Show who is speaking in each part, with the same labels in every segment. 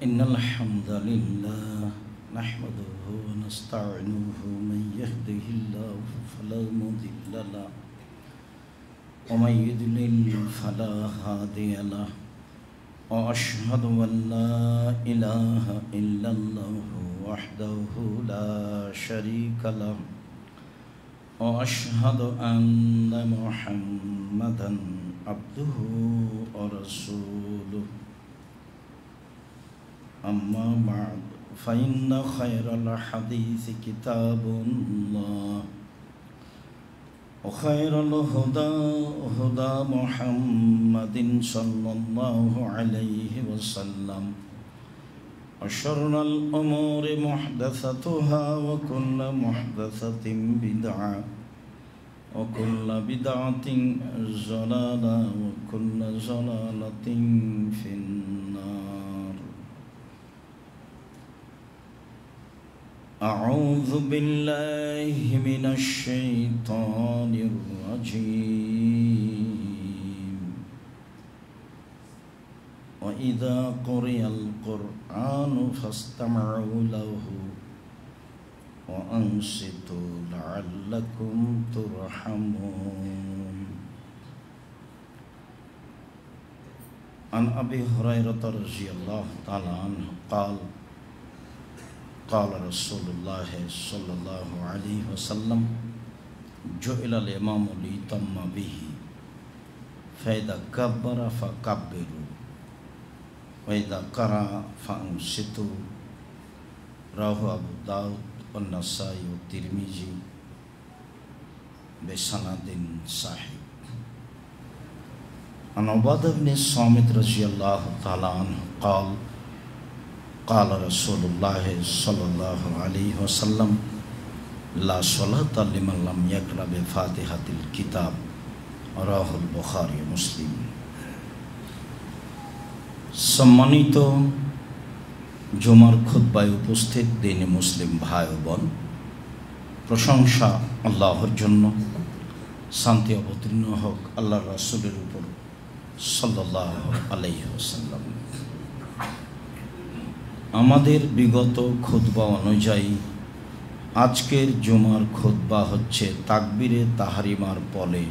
Speaker 1: إن الحمد لله نحمده ونستعينه من يهده الله فلا مضل له ومن يضلل فلا هادي له وأشهد أن لا إله إلا الله وحده لا شريك له وأشهد أن محمدا عبده ورسوله أما بعد فإن خير الحديث كتاب الله وخير الهدى هدى محمد صلى الله عليه وسلم وشر الأمور محدثتها وكل محدثة بدعة وكل بدعة ضلالة وكل ضلالة في النار. أعوذ بالله من الشيطان الرجيم. وإذا قرئ القرآن فاستمعوا له وأنصتوا لعلكم ترحمون. عن أبي هريرة رضي الله تعالى عنه قال قال رسول الله صلى الله عليه وسلم جعل الإمام ليؤتم به فإذا كبر فكبروا وإذا قرأ فأنصتوا. رواه أبو داود والنسائي والترمذي بسند صحيح. عن عبادة بن الصامت رضي الله تعالى عنه قال قال رسول الله صلى الله عليه وسلم لا صلاة لمن لم يقرأ بفاتحة الكتاب. رواه البخاري মুসলিম। সম্মানিত জুমার খুতবায় উপস্থিত দ্বীনি মুসলিম ভাই ও বোন, প্রশংসা আল্লাহর জন্য, শান্তি অবতীর্ণ হোক আল্লাহর রাসূলের উপর সাল্লাল্লাহু আলাইহি ওয়াসাল্লাম। আমাদের বিগত খুতবা অনুযায়ী আজকের জুমার খুতবা হচ্ছে তাকবীরে তাহরিমার পরে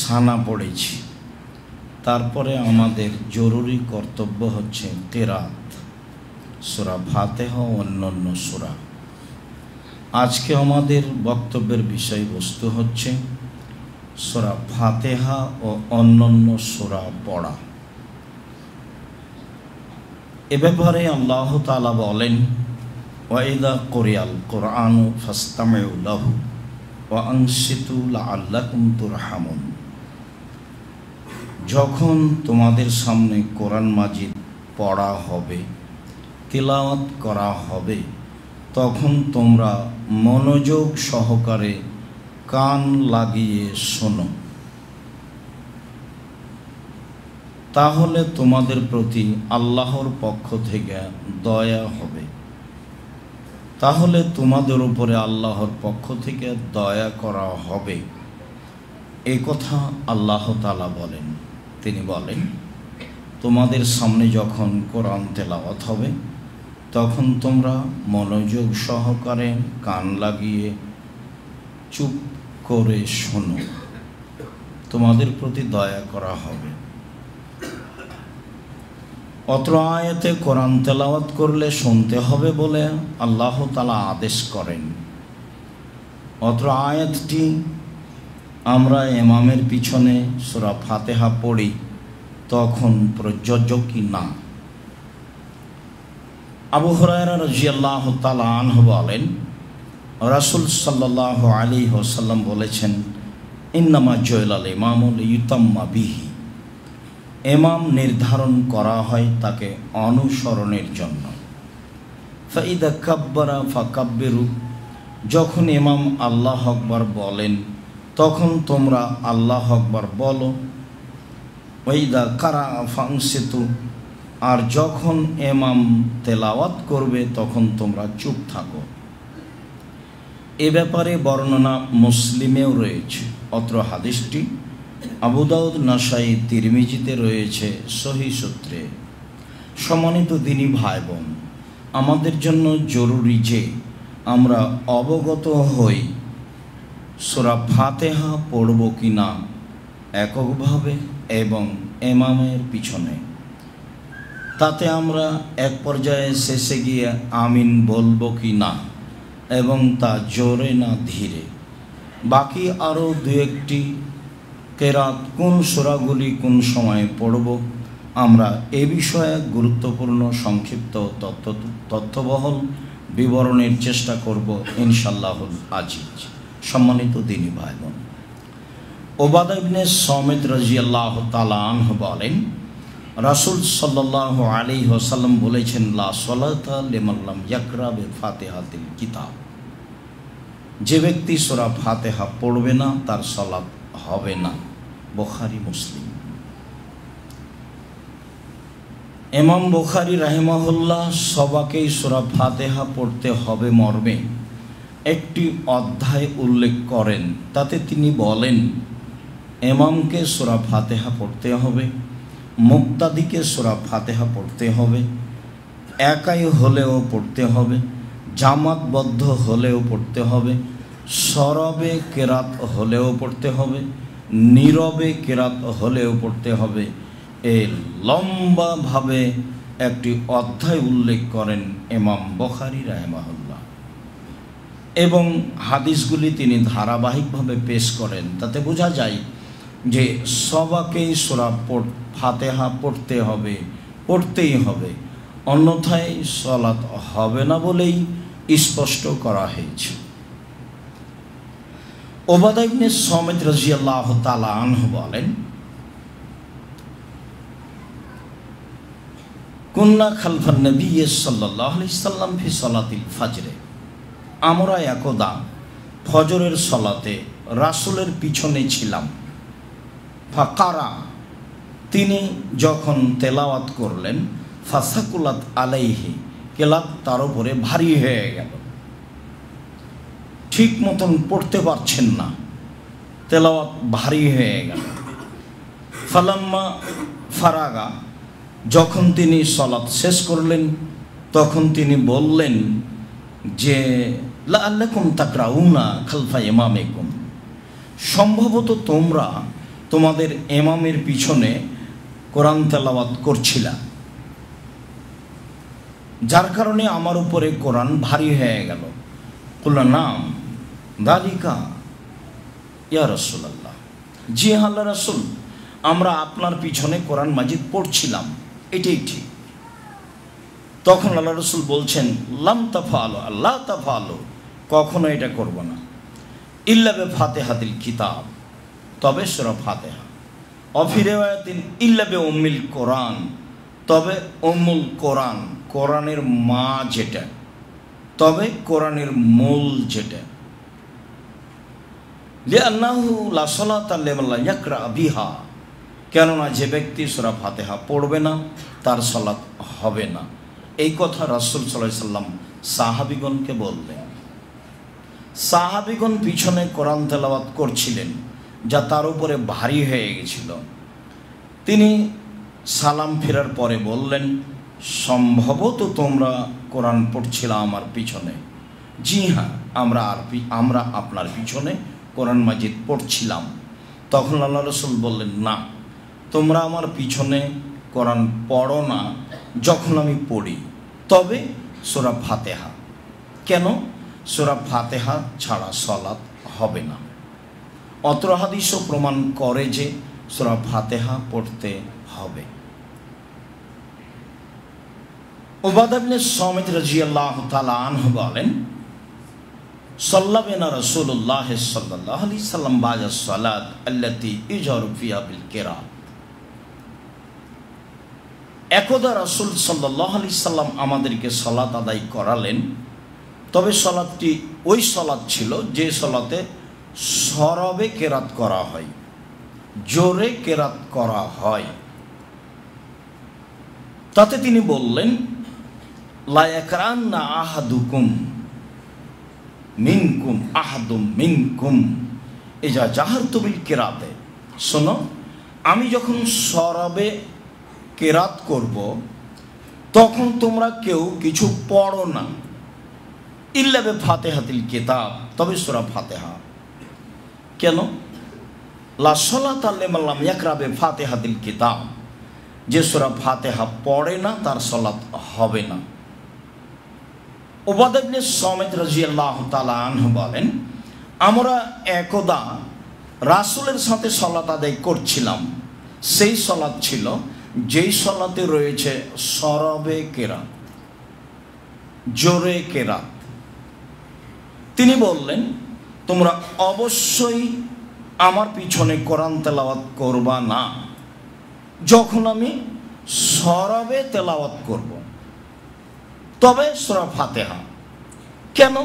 Speaker 1: সানা পড়েছি, তারপরে আমাদের জরুরি কর্তব্য হচ্ছে কিরাত, সূরা ফাতিহা ও অন্যান্য সূরা। আজকে আমাদের বক্তব্যের বিষয়বস্তু হচ্ছে সূরা ফাতিহা ও অন্যান্য সূরা পড়া। এ ব্যাপারে আল্লাহ তাআলা বলেন ওয়াইদা কুরিয়াল কুরআনু ফাসতামিউ লাহু ওয়া আনসিতু লাআল্লাকুম তুরহামুন। যখন তোমাদের সামনে কোরআন মাজিদ পড়া হবে, তিলাওয়াত করা হবে, তখন তোমরা মনোযোগ সহকারে কান লাগিয়ে শোনো, তাহলে তোমাদের প্রতি আল্লাহর পক্ষ থেকে দয়া হবে, তাহলে তোমাদের উপরে আল্লাহর পক্ষ থেকে দয়া করা হবে। এই কথা আল্লাহ তাআলা বলেন। তিনি বলেন তোমাদের সামনে যখন কোরআন তেলাওয়াত হবে তখন তোমরা মনোযোগ সহকারে কান লাগিয়ে চুপ করে শোনো, তোমাদের প্রতি দয়া করা হবে। অত্র আয়াতে কোরআন তেলাওয়াত করলে শুনতে হবে বলে আল্লাহ তাআলা আদেশ করেন। অত্র আয়াতটি আমরা ইমামের পিছনে সূরা ফাতিহা পড়ি তখন প্রযোজ্য কি না। আবু হুরায়রা রাদিয়াল্লাহু তাআলা আনহু বলেন রাসূল সাল্লাল্লাহু আলাইহি ওয়াসাল্লাম বলেছেন ইন্নামা জুইলাল ইমামু লিইউতাম্মা বিহি। ইমাম নির্ধারণ করা হয় তাকে অনুসরণের জন্য। ফাইদা কাব্বারা ফাকাব্বিরু। যখন ইমাম আল্লাহু আকবার বলেন তখন তোমরা আল্লাহু আকবার বলো। ওয়াইদা কারা ফানসিতু। আর যখন ইমাম তেলাওয়াত করবে তখন তোমরা চুপ থাকো। এ ব্যাপারে বর্ণনা মুসলিমেও রয়েছে। অত্র হাদিসটি আবু দাউদ, নাসাই, তিরমিজিতে রয়েছে সহিহ সূত্রে। সম্মানিত দিনী ভাই বোন, আমাদের জন্য জরুরি যে আমরা অবগত হই সূরা ফাতিহা পড়ব কি না এককভাবে এবং ইমামের পিছনে। তাতে আমরা এক পর্যায়ে শেষে গিয়ে আমিন বলবো কি না, এবং তা জোরে না ধীরে। বাকি আরও দু একটি কেরাত কোন সূরাগুলি কোন সময়ে পড়ব, আমরা এ বিষয়ে গুরুত্বপূর্ণ সংক্ষিপ্ত তথ্যবহল বিবরণের চেষ্টা করব ইনশাআল্লাহুল আজিজ। সম্মানিত দিনী ভাই বোন, উবাদা ইবনে সামিত রাদিয়াল্লাহু তাআলা আনহু বলেন, রাসূল সাল্লাল্লাহু আলাইহি ওয়াসাল্লাম বলেছেন, লা সালাতা লিমান লাম ইয়াকরা বিফাতিহাতিল কিতাব। যে ব্যক্তি সূরা ফাতিহা পড়বে না তার সালাত হবে না। বুখারী মুসলিম। ইমাম বুখারী রাহিমাহুল্লাহ সবাকেই সূরা ফাতিহা পড়তে হবে মর্মে একটি অধ্যায় উল্লেখ করেন। তাতে তিনি বলেন, ইমামকে সূরা ফাতিহা পড়তে হবে, মুক্তাদিকে সূরা ফাতিহা পড়তে হবে, একাই হলেও পড়তে হবে, জামাতবদ্ধ হলেও পড়তে হবে, সরবে কেরাত হলেও পড়তে হবে, নীরবে কেরাত হলেও পড়তে হবে। এই লম্বাভাবে একটি অধ্যায় উল্লেখ করেন ইমাম বুখারী রাহিমাহুল্লাহ, এবং হাদিসগুলি তিনি ধারাবাহিকভাবে পেশ করেন। তাতে বোঝা যায় যে সবাকেই সূরা ফাতিহা পড়তে হবে, পড়তেই হবে, অন্যথায় সালাত হবে না বলেই স্পষ্ট করা হয়েছে। উবাদা ইবনে সামিত রাদিয়াল্লাহু তাআলা আনহু বলেন, কুন্না খালফান নবী সাল্লাল্লাহু আলাইহি সাল্লাম ফি সালাতিল ফজরে। আমরা একদা ফজরের সালাতে রাসূলের পিছনে ছিলাম। ফাকারা, তিনি যখন তেলাওয়াত করলেন, ফাসাকুলাত আলাইহি, কেলাত তার উপরে ভারী হয়ে গেল, ঠিক মতন পড়তে পারছেন না, তেলাওয়াত ভারী হয়ে গেল। ফালাম্মা ফারাগা, যখন তিনি সালাত শেষ করলেন তখন তিনি বললেন যে, লাআল্লাকুম তাকরাউনা খালফা ইমামিকুম, সম্ভবত তোমরা তোমাদের ইমামের পিছনে কোরআন তেলাওয়াত করছিলা, যার কারণে আমার উপরে কোরআন ভারী হয়ে গেল। কুলনা নাম দালিকা ইয়া রাসূলুল্লাহ, জি আল্লাহ রাসূল, আমরা আপনার পিছনে কোরআন মাজিদ পড়ছিলাম, এটাই ঠিক। তখন আল্লাহ রাসূল বলছেন, লাম তাফআলু, আল্লাহ তাফআলু, কখনো এটা করব না, ইল্লা বিফাতিহাতিল কিতাব, তবে সূরা ফাতিহা, অফি রিওয়ায়াতিন ইল্লা বিউম্মিল কোরআন, তবে উম্মুল কোরআন, কোরআনের মা যেটা, তবে কোরআনের মূল যেটা। লিআন্নাহু লা সালাতা লিমান লা ইয়াকরা বিহা, কেননা যে ব্যক্তি সূরা ফাতিহা পড়বে না তার সালাত হবে না। এই কথা রাসূল সাল্লাল্লাহু আলাইহি সাল্লাম সাহাবীগণকে বললেন। সাহাবীগণ পিছনে কোরআন তেলাওয়াত করছিলেন, যা তার উপরে ভারী হয়ে গেছিল। তিনি সালাম ফেরার পরে বললেন, সম্ভবত তোমরা কোরআন পড়ছিলে আমার পিছনে। জি হ্যাঁ, আমরা আপনার পিছনে কোরআন মাজিদ পড়ছিলাম। তখন আল্লাহ রাসূল বললেন, না, তোমরা আমার পিছনে কোরআন পড়ো না যখন আমি পড়ি, তবে সূরা ফাতিহা। কেন? সূরা ফাতিহা ছাড়া সালাত হবে না। অত্র হাদিসও প্রমাণ করে যে সূরা ফাতিহা পড়তে হবে। উবাদা ইবনে সামিত রাদিয়াল্লাহু তাআলা আনহু বলেন, সাল্লাবিনা রাসূলুল্লাহ সাল্লাল্লাহু আলাইহি সাল্লাম বা'দা সালাত আল্লাতী ইজহারু ফিহা বিল কিরাত। একদা রাসূল সাল্লাল্লাহু আলাইহি সাল্লাম আমাদেরকে সালাত আদায় করালেন, তবে সালাতটি ওই সালাত ছিল যে সালাতে সরবে কেরাত করা হয়, জোরে কেরাত করা হয়। তাতে তিনি বললেন, লা ইয়াকরান্না আহাদুকুম মিনকুম আহাদুম মিনকুম ইজা জাহারতু বিল কিরাতে। শোনো, আমি যখন সরবে কেরাত করব তখন তোমরা কেউ কিছু পড়ো না, ইল্লা বে ফাতিহাতিল কিতাব, তবে সূরা ফাতিহা। কেন? লা সালাতা লিমান লাম ইয়াকরা বে ফাতিহাতিল কিতাব, যে সূরা ফাতিহা পড়ে না তার সালাত হবে না। উবাদা ইবনে সামিত রাদিয়াল্লাহু তাআলা আনহু বলেন, আমরা একদা রাসূলের সাথে সালাত আদায় করছিলাম। সেই সালাত ছিল যেই সালাতে রয়েছে সরবে কেরাত, জোরে কেরাত। তিনি বললেন, তোমরা অবশ্যই আমার পিছনে কোরআন তেলাওয়াত করবা না যখন আমি সরবে তেলাওয়াত করব, তবে সূরা ফাতিহা। কেন?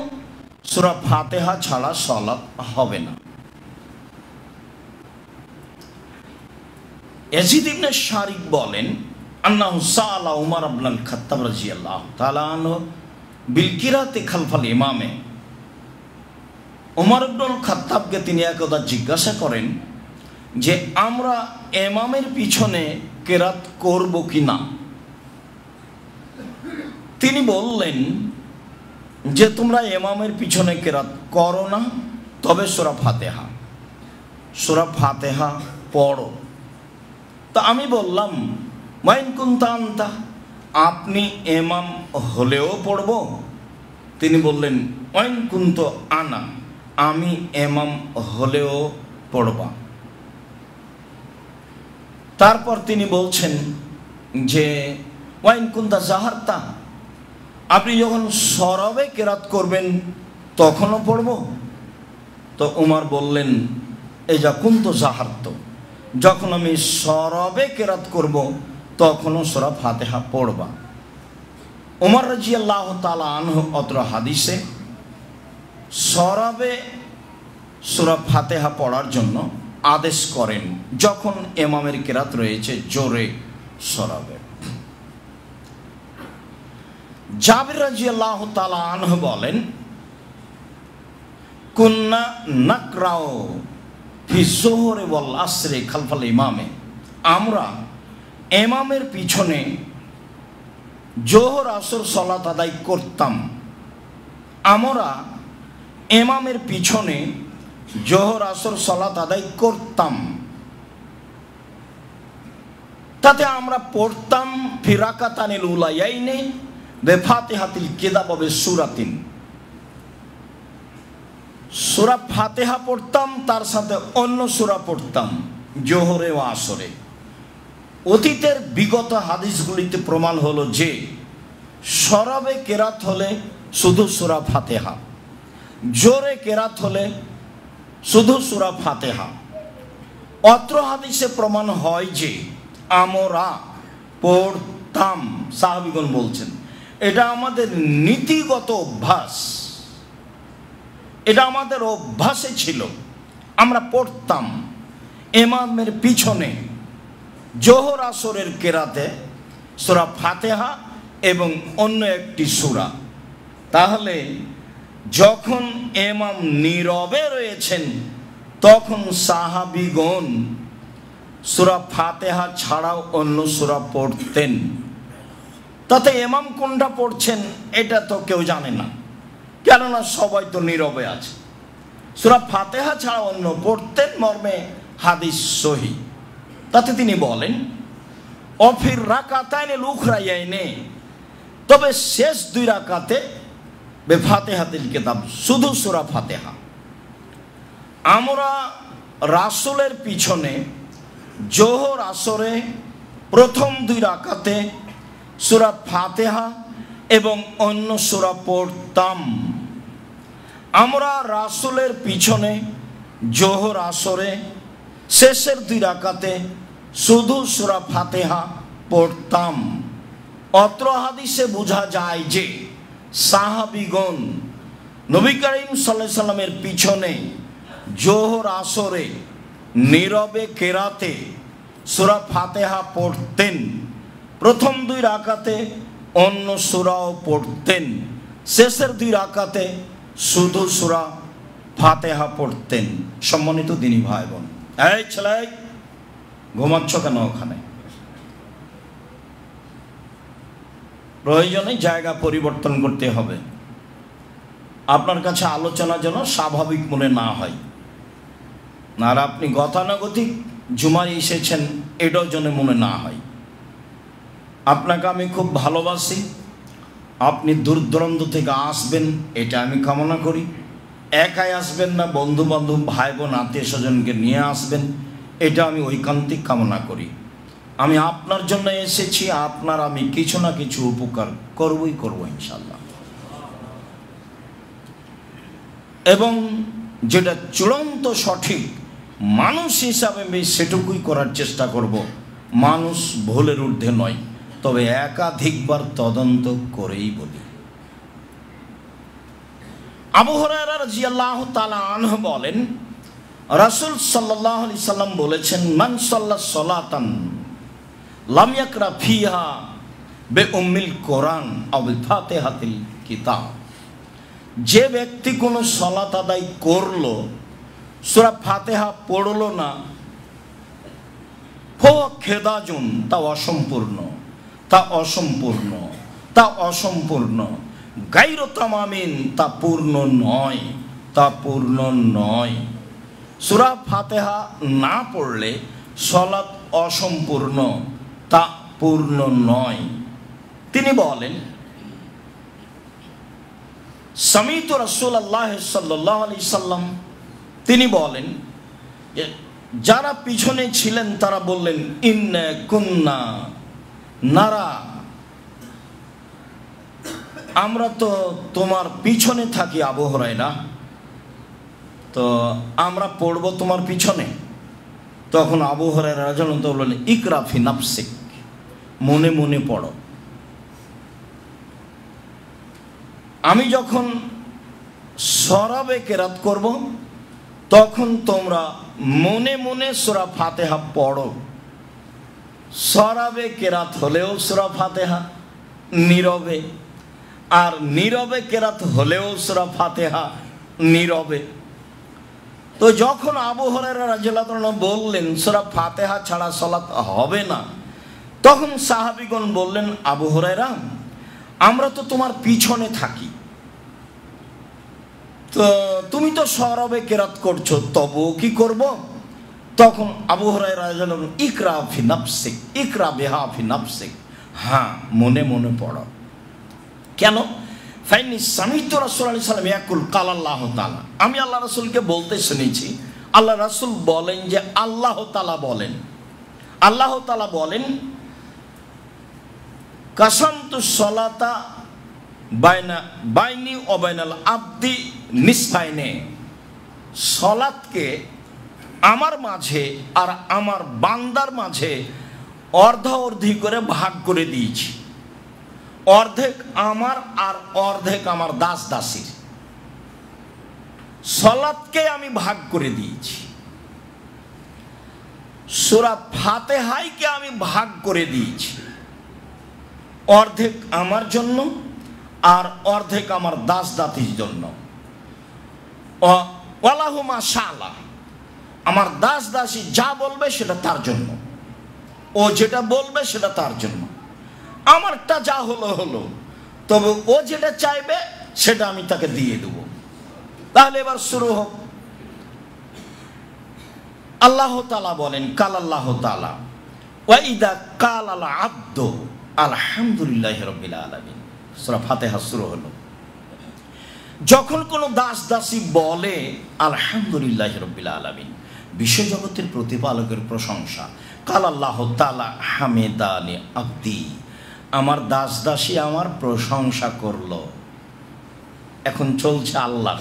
Speaker 1: সূরা ফাতিহা ছাড়া সালাত হবে না। ইয়াজিদ ইবনে শারিক বলেন, আন্নাহু সাআলা উমর ইবনুল খাত্তাব রাদিয়াল্লাহু তাআলা আনহু বিল কিরাতি খালফাল ইমামে। উমর ইবনুল খাত্তাবকে তিনি একদা জিজ্ঞাসা করেন যে আমরা ইমামের পিছনে কেরাত করব কি না। তিনি বললেন যে তোমরা ইমামের পিছনে কেরাত করো না, তবে সূরা ফাতিহা, সূরা ফাতিহা পড়ো। তা আমি বললাম, মাইন কুনতা আনতা, আপনি ইমাম হলেও পড়ব? তিনি বললেন, ওয়াইন কুন্ত আনা, আমি ইমাম হলেও পড়বা। তারপর তিনি বলছেন যে ওয়াইন কুনতা জাহারতা, আপনি যখন সরবে কেরাত করবেন তখনও পড়ব? তো উমর বললেন, এজা কুন্ত জাহারত, যখন আমি সরবে কেরাত করব তখনও সূরা ফাতিহা পড়বা। উমর রাদিয়াল্লাহু তাআলা আনহু অত্র হাদিসে সরবে সূরা ফাতিহা পড়ার জন্য আদেশ করেন যখন ইমামের কেরাত রয়েছে জোরে সরবে। জাবির রাদিয়াল্লাহু তাআলা আনহু বলেন, কুন্না নাকরাউ ফি যুহরি ওয়াল আসরি খালফাল ইমামে, আমরা ইমামের পিছনে জোহর আসর সালাত আদায় করতাম। আমরা ইমামের পিছনে জোহর আসর সালাত আদায় করতাম, তাতে আমরা পড়তাম ফি রাকাতানিল উলায়াইনি বে ফাতিহাতিল কিতাব ওয়া সূরাতিন, সূরা ফাতিহা পড়তাম, তার সাথে অন্য সূরা পড়তাম জোহরে ও আসরে। অতীতের বিগত হাদিসগুলিতে প্রমাণ হলো যে সরবে কেরাত হলে শুধু সূরা ফাতিহা, জোরে কেরাত হলে শুধু সূরা ফাতিহা। অত্র হাদিসে প্রমাণ হয় যে আমরা পড়তাম, সাহাবীগণ বলছেন এটা আমাদের নীতিগত অভ্যাস, এটা আমাদের অভ্যাসে ছিল, আমরা পড়তাম ইমামের পিছনে জোহর আসরের কেরাতে সূরা ফাতিহা এবং অন্য একটি সূরা। তাহলে যখন ইমাম নীরবে রয়েছেন তখন সাহাবীগণ সূরা ফাতিহা ছাড়াও অন্য সূরা পড়তেন। তাতে ইমাম কোনটা পড়ছেন এটা তো কেউ জানে না, কেননা সবাই তো নীরবে আছে। সূরা ফাতিহা ছাড়া অন্য পড়তেন মর্মে হাদিস সহিহ। তাতে তিনি বলেন, অফির রাকাতাইনিল উখরায়াইনি, তবে শেষ দুই রাকাতে বে ফাতিহাতিল কিতাব, শুধু সূরা ফাতিহা। আমরা রাসূলের পিছনে জোহর আসরে প্রথম দুই রাকাতে সূরা ফাতিহা এবং অন্য সূরা পড়তাম। আমরা রাসূলের পিছনে জোহর আসরে শেষের দুই রাকাতে শুধু সূরা ফাতিহা পড়তাম। অত্র হাদিসে বোঝা যায় যে সাহাবীগণ নবী করিম সাল্লাল্লাহু আলাইহি সাল্লামের পিছনে জোহর আসরে নীরবে কেরাতে সূরা ফাতিহা পড়তেন, প্রথম দুই রাকাতে অন্য সূরাও পড়তেন, শেষের দুই রাকাতে শুধু সূরা ফাতিহা পড়তেন। সম্মানিত দিনী ভাই বোন, এই ছেলে ঘুমাচ্ছ কেন ওখানে? প্রয়োজনে জায়গা পরিবর্তন করতে হবে। আপনার কাছে আলোচনা যেন স্বাভাবিক মনে না হয়, আর আপনি গতানুগতিক জুমায় এসেছেন এটাও যেন মনে না হয়। আপনাকে আমি খুব ভালোবাসি, আপনি দূর দূরান্ত থেকে আসবেন এটা আমি কামনা করি। একাই আসবেন না, বন্ধু বান্ধব ভাই বোন আত্মীয় স্বজনকে নিয়ে আসবেন, এটা আমি ঐকান্তিক কামনা করি। আমি আপনার জন্য এসেছি, আপনার আমি কিছু না কিছু উপকার করবই করব ইনশাল্লাহ। এবং যেটা চূড়ান্ত সঠিক মানুষ হিসাবে আমি সেটুকুই করার চেষ্টা করব। মানুষ ভুলের ঊর্ধ্বে নয়, তবে একাধিকবার তদন্ত করেই বলি। আবু হুরায়রা রাদিয়াল্লাহু তাআলা আনহু বলেন, রাসূল সাল্লাল্লাহু আলাইহি সাল্লাম বলেছেন, মান সাল্লা সালাতান লাম ইয়াকরা ফিহা বিউম্মিল কোরআন আও বিফাতিহাতিল কিতাব, যে ব্যক্তি কোনো সালাত আদায় করলো সূরা ফাতিহা পড়লো না, ফাহুয়া খেদাজুন, তা অসম্পূর্ণ, তা অসম্পূর্ণ, তা অসম্পূর্ণ, গায়রু তামামিন, তা পূর্ণ নয়, তা পূর্ণ নয়। সূরা ফাতিহা না পড়লে সালাত অসম্পূর্ণ, তা পূর্ণ নয়। তিনি বলেন, সামিতু রাসূলুল্লাহ সাল্লাল্লাহু আলাইহি সাল্লাম, তিনি বলেন যে যারা পিছনে ছিলেন তারা বললেন, ইন্না কুন্না নারা, আমরা তো তোমার পিছনে থাকি আবু হুরায়রা, তো আমরা পড়ব তোমার পিছনে। তখন আবু হুরায়রা রাদিয়াল্লাহু আনহু বললেন, ইকরা ফি নাফসিক, মনে মনে পড়ো। আমি যখন সরাবে কেরাত করব তখন তোমরা মনে মনে সূরা ফাতিহা পড়ো। সরাবে কেরাত হলেও সূরা ফাতিহা নীরবে, আর নীরবে কেরাত হলেও সূরা ফাতিহা নীরবে। তো যখন আবু হুরায়রা রাদিয়াল্লাহু আনহু বললেন সূরা ফাতিহা ছাড়া সালাত হবে না, তখন সাহাবীগণ বললেন, আবু হুরায়রা, আমরা তো তোমার পিছনে থাকি, তো তুমি তো সরবে কেরাত করছো, তবু কি করব? তখন আবু হুরায়রা রাদিয়াল্লাহু আনহু, ইকরা ফি নাফসিক, ইকরা বিহা ফি নাফসিক, হ্যাঁ মনে মনে পড়ো। কেন? ফাইনি সামিতু রাসূলুল্লাহ সাল্লাল্লাহু আলাইহি ওয়াসাল্লাম ইয়াকুল ক্বালা আল্লাহু তাআলা, আমি আল্লাহ রাসূলকে বলতে শুনেছি, আল্লাহ রাসূল বলেন যে আল্লাহ তাআলা বলেন, আল্লাহ তাআলা বলেন, কাসামতু সলাতা বাইনি ও বাইনাল আবদি নিসফাইনে, সলাতকে আমার মাঝে আর আমার বান্দার মাঝে অর্ধাঅর্ধি করে ভাগ করে দিয়েছি। অর্ধেক আমার আর অর্ধেক আমার দাস দাসীর, সলাতকে আমি ভাগ করে দিয়েছি। সূরা ফাতিহাকে আমি ভাগ করে দিয়েছি, অর্ধেক আমার জন্য আর অর্ধেক আমার দাস দাসীর জন্য। ওয়ালাহু মা শাআ, আমার দাস দাসী যা বলবে সেটা তার জন্য, ও যেটা বলবে সেটা তার জন্য। আমারটা যা হলো হলো, তবে ও যেটা চাইবে সেটা আমি তাকে দিয়ে দেব। তাহলে এবার শুরু হোক। আল্লাহ তাআলা বলেন, কাল আল্লাহ তাআলা ওয়া ইদা কালাল আবদু আলহামদুলিল্লাহি রাব্বিল আলামিন, সূরা ফাতিহা শুরু হলো। যখন কোনো দাস দাসী বলে আলহামদুলিল্লাহি রাব্বিল আলামিন, বিশ্বজগতের প্রতিপালকের প্রশংসা, কাল আল্লাহ তাআলা হামিদানি আবদি, আমার দাস দাসী আমার প্রশংসা করলো। এখন চলছে আল্লাহ।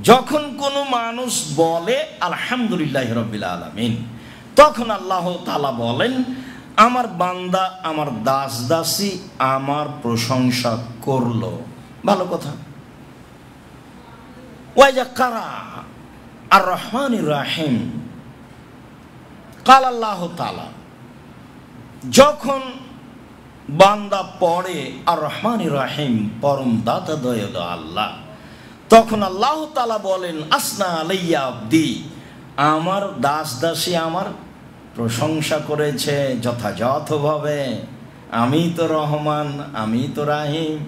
Speaker 1: যখন কোনো মানুষ বলে আলহামদুলিল্লাহি রাব্বিল আলামিন, তখন আল্লাহ তাআলা বলেন, আমার বান্দা আমার দাস দাসী আমার প্রশংসা করলো। ভালো কথা। ওয়াইজা কারা আর রহমানির রাহিম, কাল আল্লাহ তাআলা, যখন বান্দা পড়ে আর রহমানির রাহিম, পরম দাতা দয়ালু আল্লাহ, তখন আল্লাহ তাআলা বলেন, আসনা আলাইয়া আবদি, আমার দাস দাসী আমার প্রশংসা করেছে যথাযথভাবে। আমি তো রহমান, আমি তো রাহিম।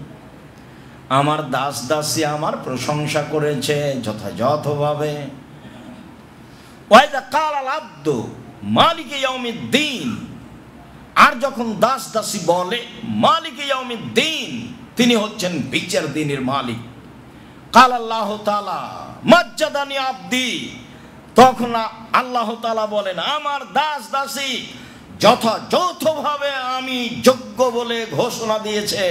Speaker 1: আমার দাস দাসী আমার প্রশংসা করেছে যথাযথভাবে। ওয়াইদা কালাল আব্দু মালিকে ইয়াউমিদ্দিন, আর যখন দাস দাসী বলে মালিকে ইয়াউমিদ্দিন, তিনি হচ্ছেন বিচার দিনের মালিক। কাল আল্লাহ তাআলা মাজ্জাদানি আব্দি, তখন আল্লাহ তাআলা বলেন আমার দাস দাসী যথাযথভাবে আমি যোগ্য বলে ঘোষণা দিয়েছে,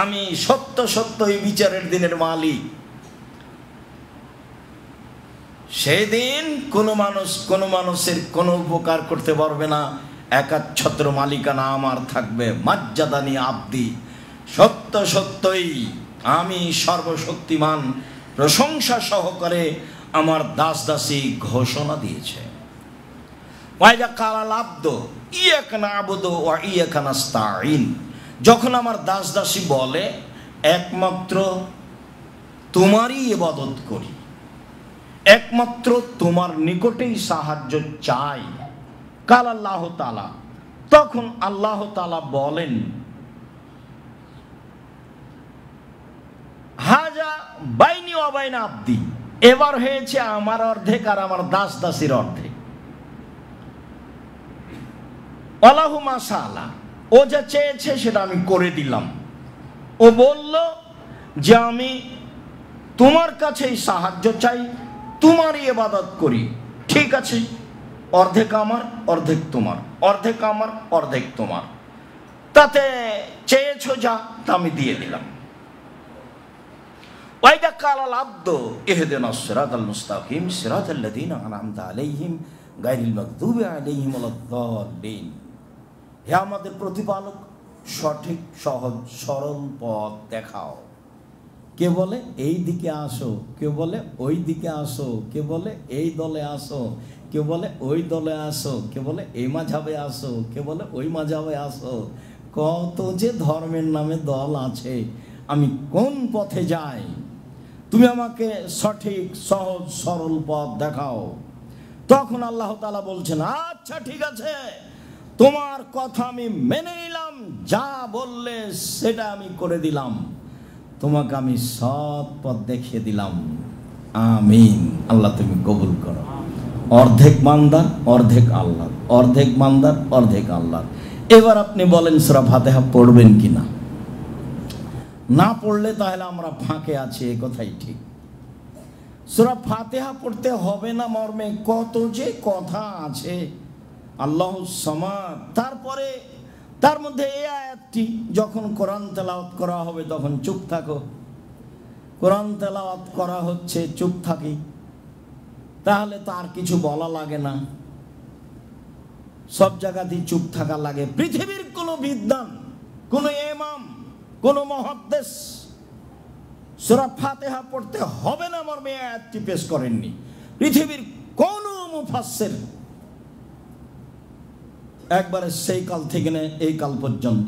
Speaker 1: আমি সত্য সত্যই বিচারের দিনের মালিক। সেদিন কোনো মানুষের কোনো উপকার করতে পারবে না, একাচ্ছত্র মালিকানা আমার থাকবে। মাজ্জাদানি আব্দি, সত্য সত্যই আমি সর্বশক্তিমান প্রশংসা সহকারে আমার দাস দাসী ঘোষণা দিয়েছে। ওয়াইদা কালাল আব্দু ইয়াকা না'বুদু ওয়া ইয়াকা নাস্তাঈন, যখন আমার দাস দাসী বলে একমাত্র তোমারই ইবাদত করি, একমাত্র তোমার নিকটেই সাহায্য চাই, কাল আল্লাহ তাআলা, তখন আল্লাহ তাআলা বলেন হাজা বাইনি ওয়া বাইনা আব্দি, এবার হয়েছে আমার অর্ধেক আর আমার দাস দাসীর অর্ধেক। আল্লাহু মা শাআলা, ও যা চেয়েছে সেটা আমি করে দিলাম। ও বলল যে আমি তোমার কাছেই সাহায্য চাই, তোমারই ইবাদত করি। ঠিক আছে, অর্ধেক আমার অর্ধেক তোমার, অর্ধেক আমার অর্ধেক তোমার, তাতে চেয়েছো যা, তা আমি দিয়ে দিলাম। ওয়াইদা কালাল আব্দু ইহদিনাস সিরাতাল মুস্তাকিম সিরাতাল লাযিনা আনআমতা আলাইহিম গায়রিল মাগদুবি আলাইহিম ওয়ালাদ-দাল্লিন, হে আমাদের প্রতিপালক সঠিক সহজ সরল পথ দেখাও। কে বলে এই দিকে আসো, কে বলে ওই দিকে আসো, কে বলে এই দলে আসো, কে বলে ওই দলে আসো, কে বলে এই মাযহাবে আসো, কে বলে ওই মাযহাবে আসো। কত যে ধর্মের নামে দল আছে, আমি কোন পথে যাই? তুমি আমাকে সঠিক সহজ সরল পথ দেখাও। তখন আল্লাহ তাআলা বলছেন আচ্ছা ঠিক আছে, তোমার কথা আমি মেনে নিলাম, যা বললে সেটা আমি করে দিলাম, তোমাকে আমি সৎ পথ দেখিয়ে দিলাম। আমিন। আল্লাহ তুমি কবুল করো। অর্ধেক বান্দার অর্ধেক আল্লাহ, অর্ধেক বান্দার অর্ধেক আল্লাহ। এবার আপনি বলেন সূরা ফাতিহা পড়বেন কিনা? না পড়লে তাহলে আমরা ফাঁকে আছি, এই কথাই ঠিক। সূরা ফাতিহা পড়তে হবে না মর্মে কত যে কথা আছে। আল্লাহুস সামাদ, তারপরে তার মধ্যে এই আয়াতটি, যখন কোরআন তেলাওয়াত করা হবে তখন চুপ থাকো। কোরআন তেলাওয়াত করা হচ্ছে, চুপ থাকি, তাহলে তো আর কিছু বলা লাগে না, সব জায়গাতেই চুপ থাকা লাগে। পৃথিবীর কোনো বিদ্বান, কোনো ইমাম, কোনো মুহাদ্দিস সূরা ফাতিহা পড়তে হবে না মর্মে আয়াতটি পেশ করেননি। পৃথিবীর কোনো মুফাসসির একবারে সেই কাল থেকে এই কাল পর্যন্ত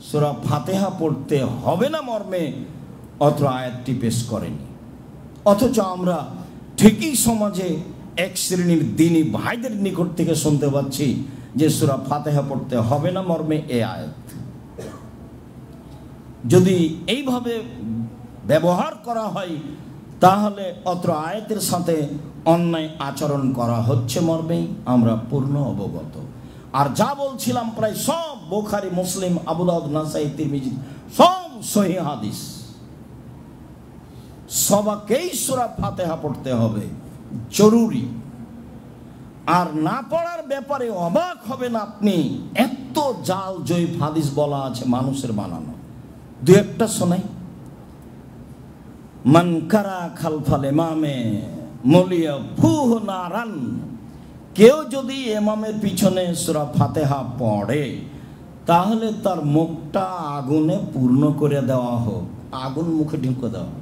Speaker 1: সূরা ফাতিহা পড়তে হবে না মর্মে অত্র আয়াতটি পেশ করেনি। অথচ আমরা ঠিকই সমাজে এক শ্রেণীর দ্বীনী ভাইদের নিকট থেকে শুনতে পাচ্ছি যে সূরা ফাতিহা পড়তে হবে না মর্মে এই আয়াত। যদি এইভাবে ব্যবহার করা হয় তাহলে অত্র আয়াতের সাথে অন্যায় আচরণ করা হচ্ছে মর্মেই আমরা পূর্ণ অবগত। আর যা বলছিলাম প্রায় সব বুখারী, মুসলিম, আবু দাউদ, নাসাই, তিরমিজি, সব সহিহ হাদিস। সবাইকেই সূরা ফাতিহা পড়তে হবে, জরুরি। আর না পড়ার ব্যাপারে অবাক হবেন আপনি, এত জাল জয়ীফ হাদিস বলা আছে মানুষের বানানো। দু একটা শোনাই। মান কারা খালফাল ইমামে মলিয়া ফুহ নারান, কেউ যদি ইমামের পিছনে সূরা ফাতিহা পড়ে তাহলে তার মুখটা আগুনে পূর্ণ করে দেওয়া হোক, আগুন মুখে ঢুকে দেওয়া।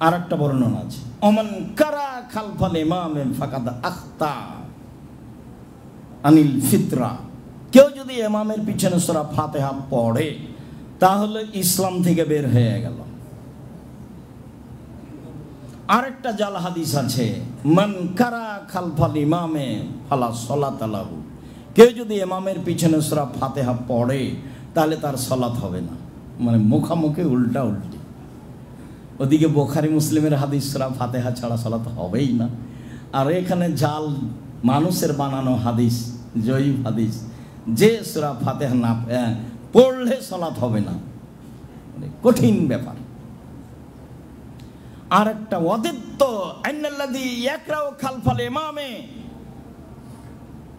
Speaker 1: আর একটা বর্ণনা আছে, ওমান কারা খালফাল ইমামে ফাকাদ আখতা আনিল ফিতরা, কেউ যদি ইমামের পিছনে সূরা ফাতিহা পড়ে তাহলে ইসলাম থেকে বের হয়ে গেল। আরেকটা জাল হাদিস আছে, মান কারা খালফাল ইমামে ফালা সালাত লাহু, কেউ যদি ইমামের পিছনে সূরা ফাতিহা পড়ে তাহলে তার সালাত হবে না, মানে মুখামুখি উল্টা উল্টি। ওদিকে বুখারী মুসলিমের হাদিস সূরা ফাতিহা ছাড়া সালাত হবেই না, আর এখানে জাল মানুষের বানানো হাদিস, জয়ীফ হাদিস, যে সূরা ফাতিহা না পড়লে সালাত হবে না, কঠিন ব্যাপার। আর একটা ওয়াদিত্ত আন্নাল্লাযী ইয়াকরাউ খালফাল ইমামে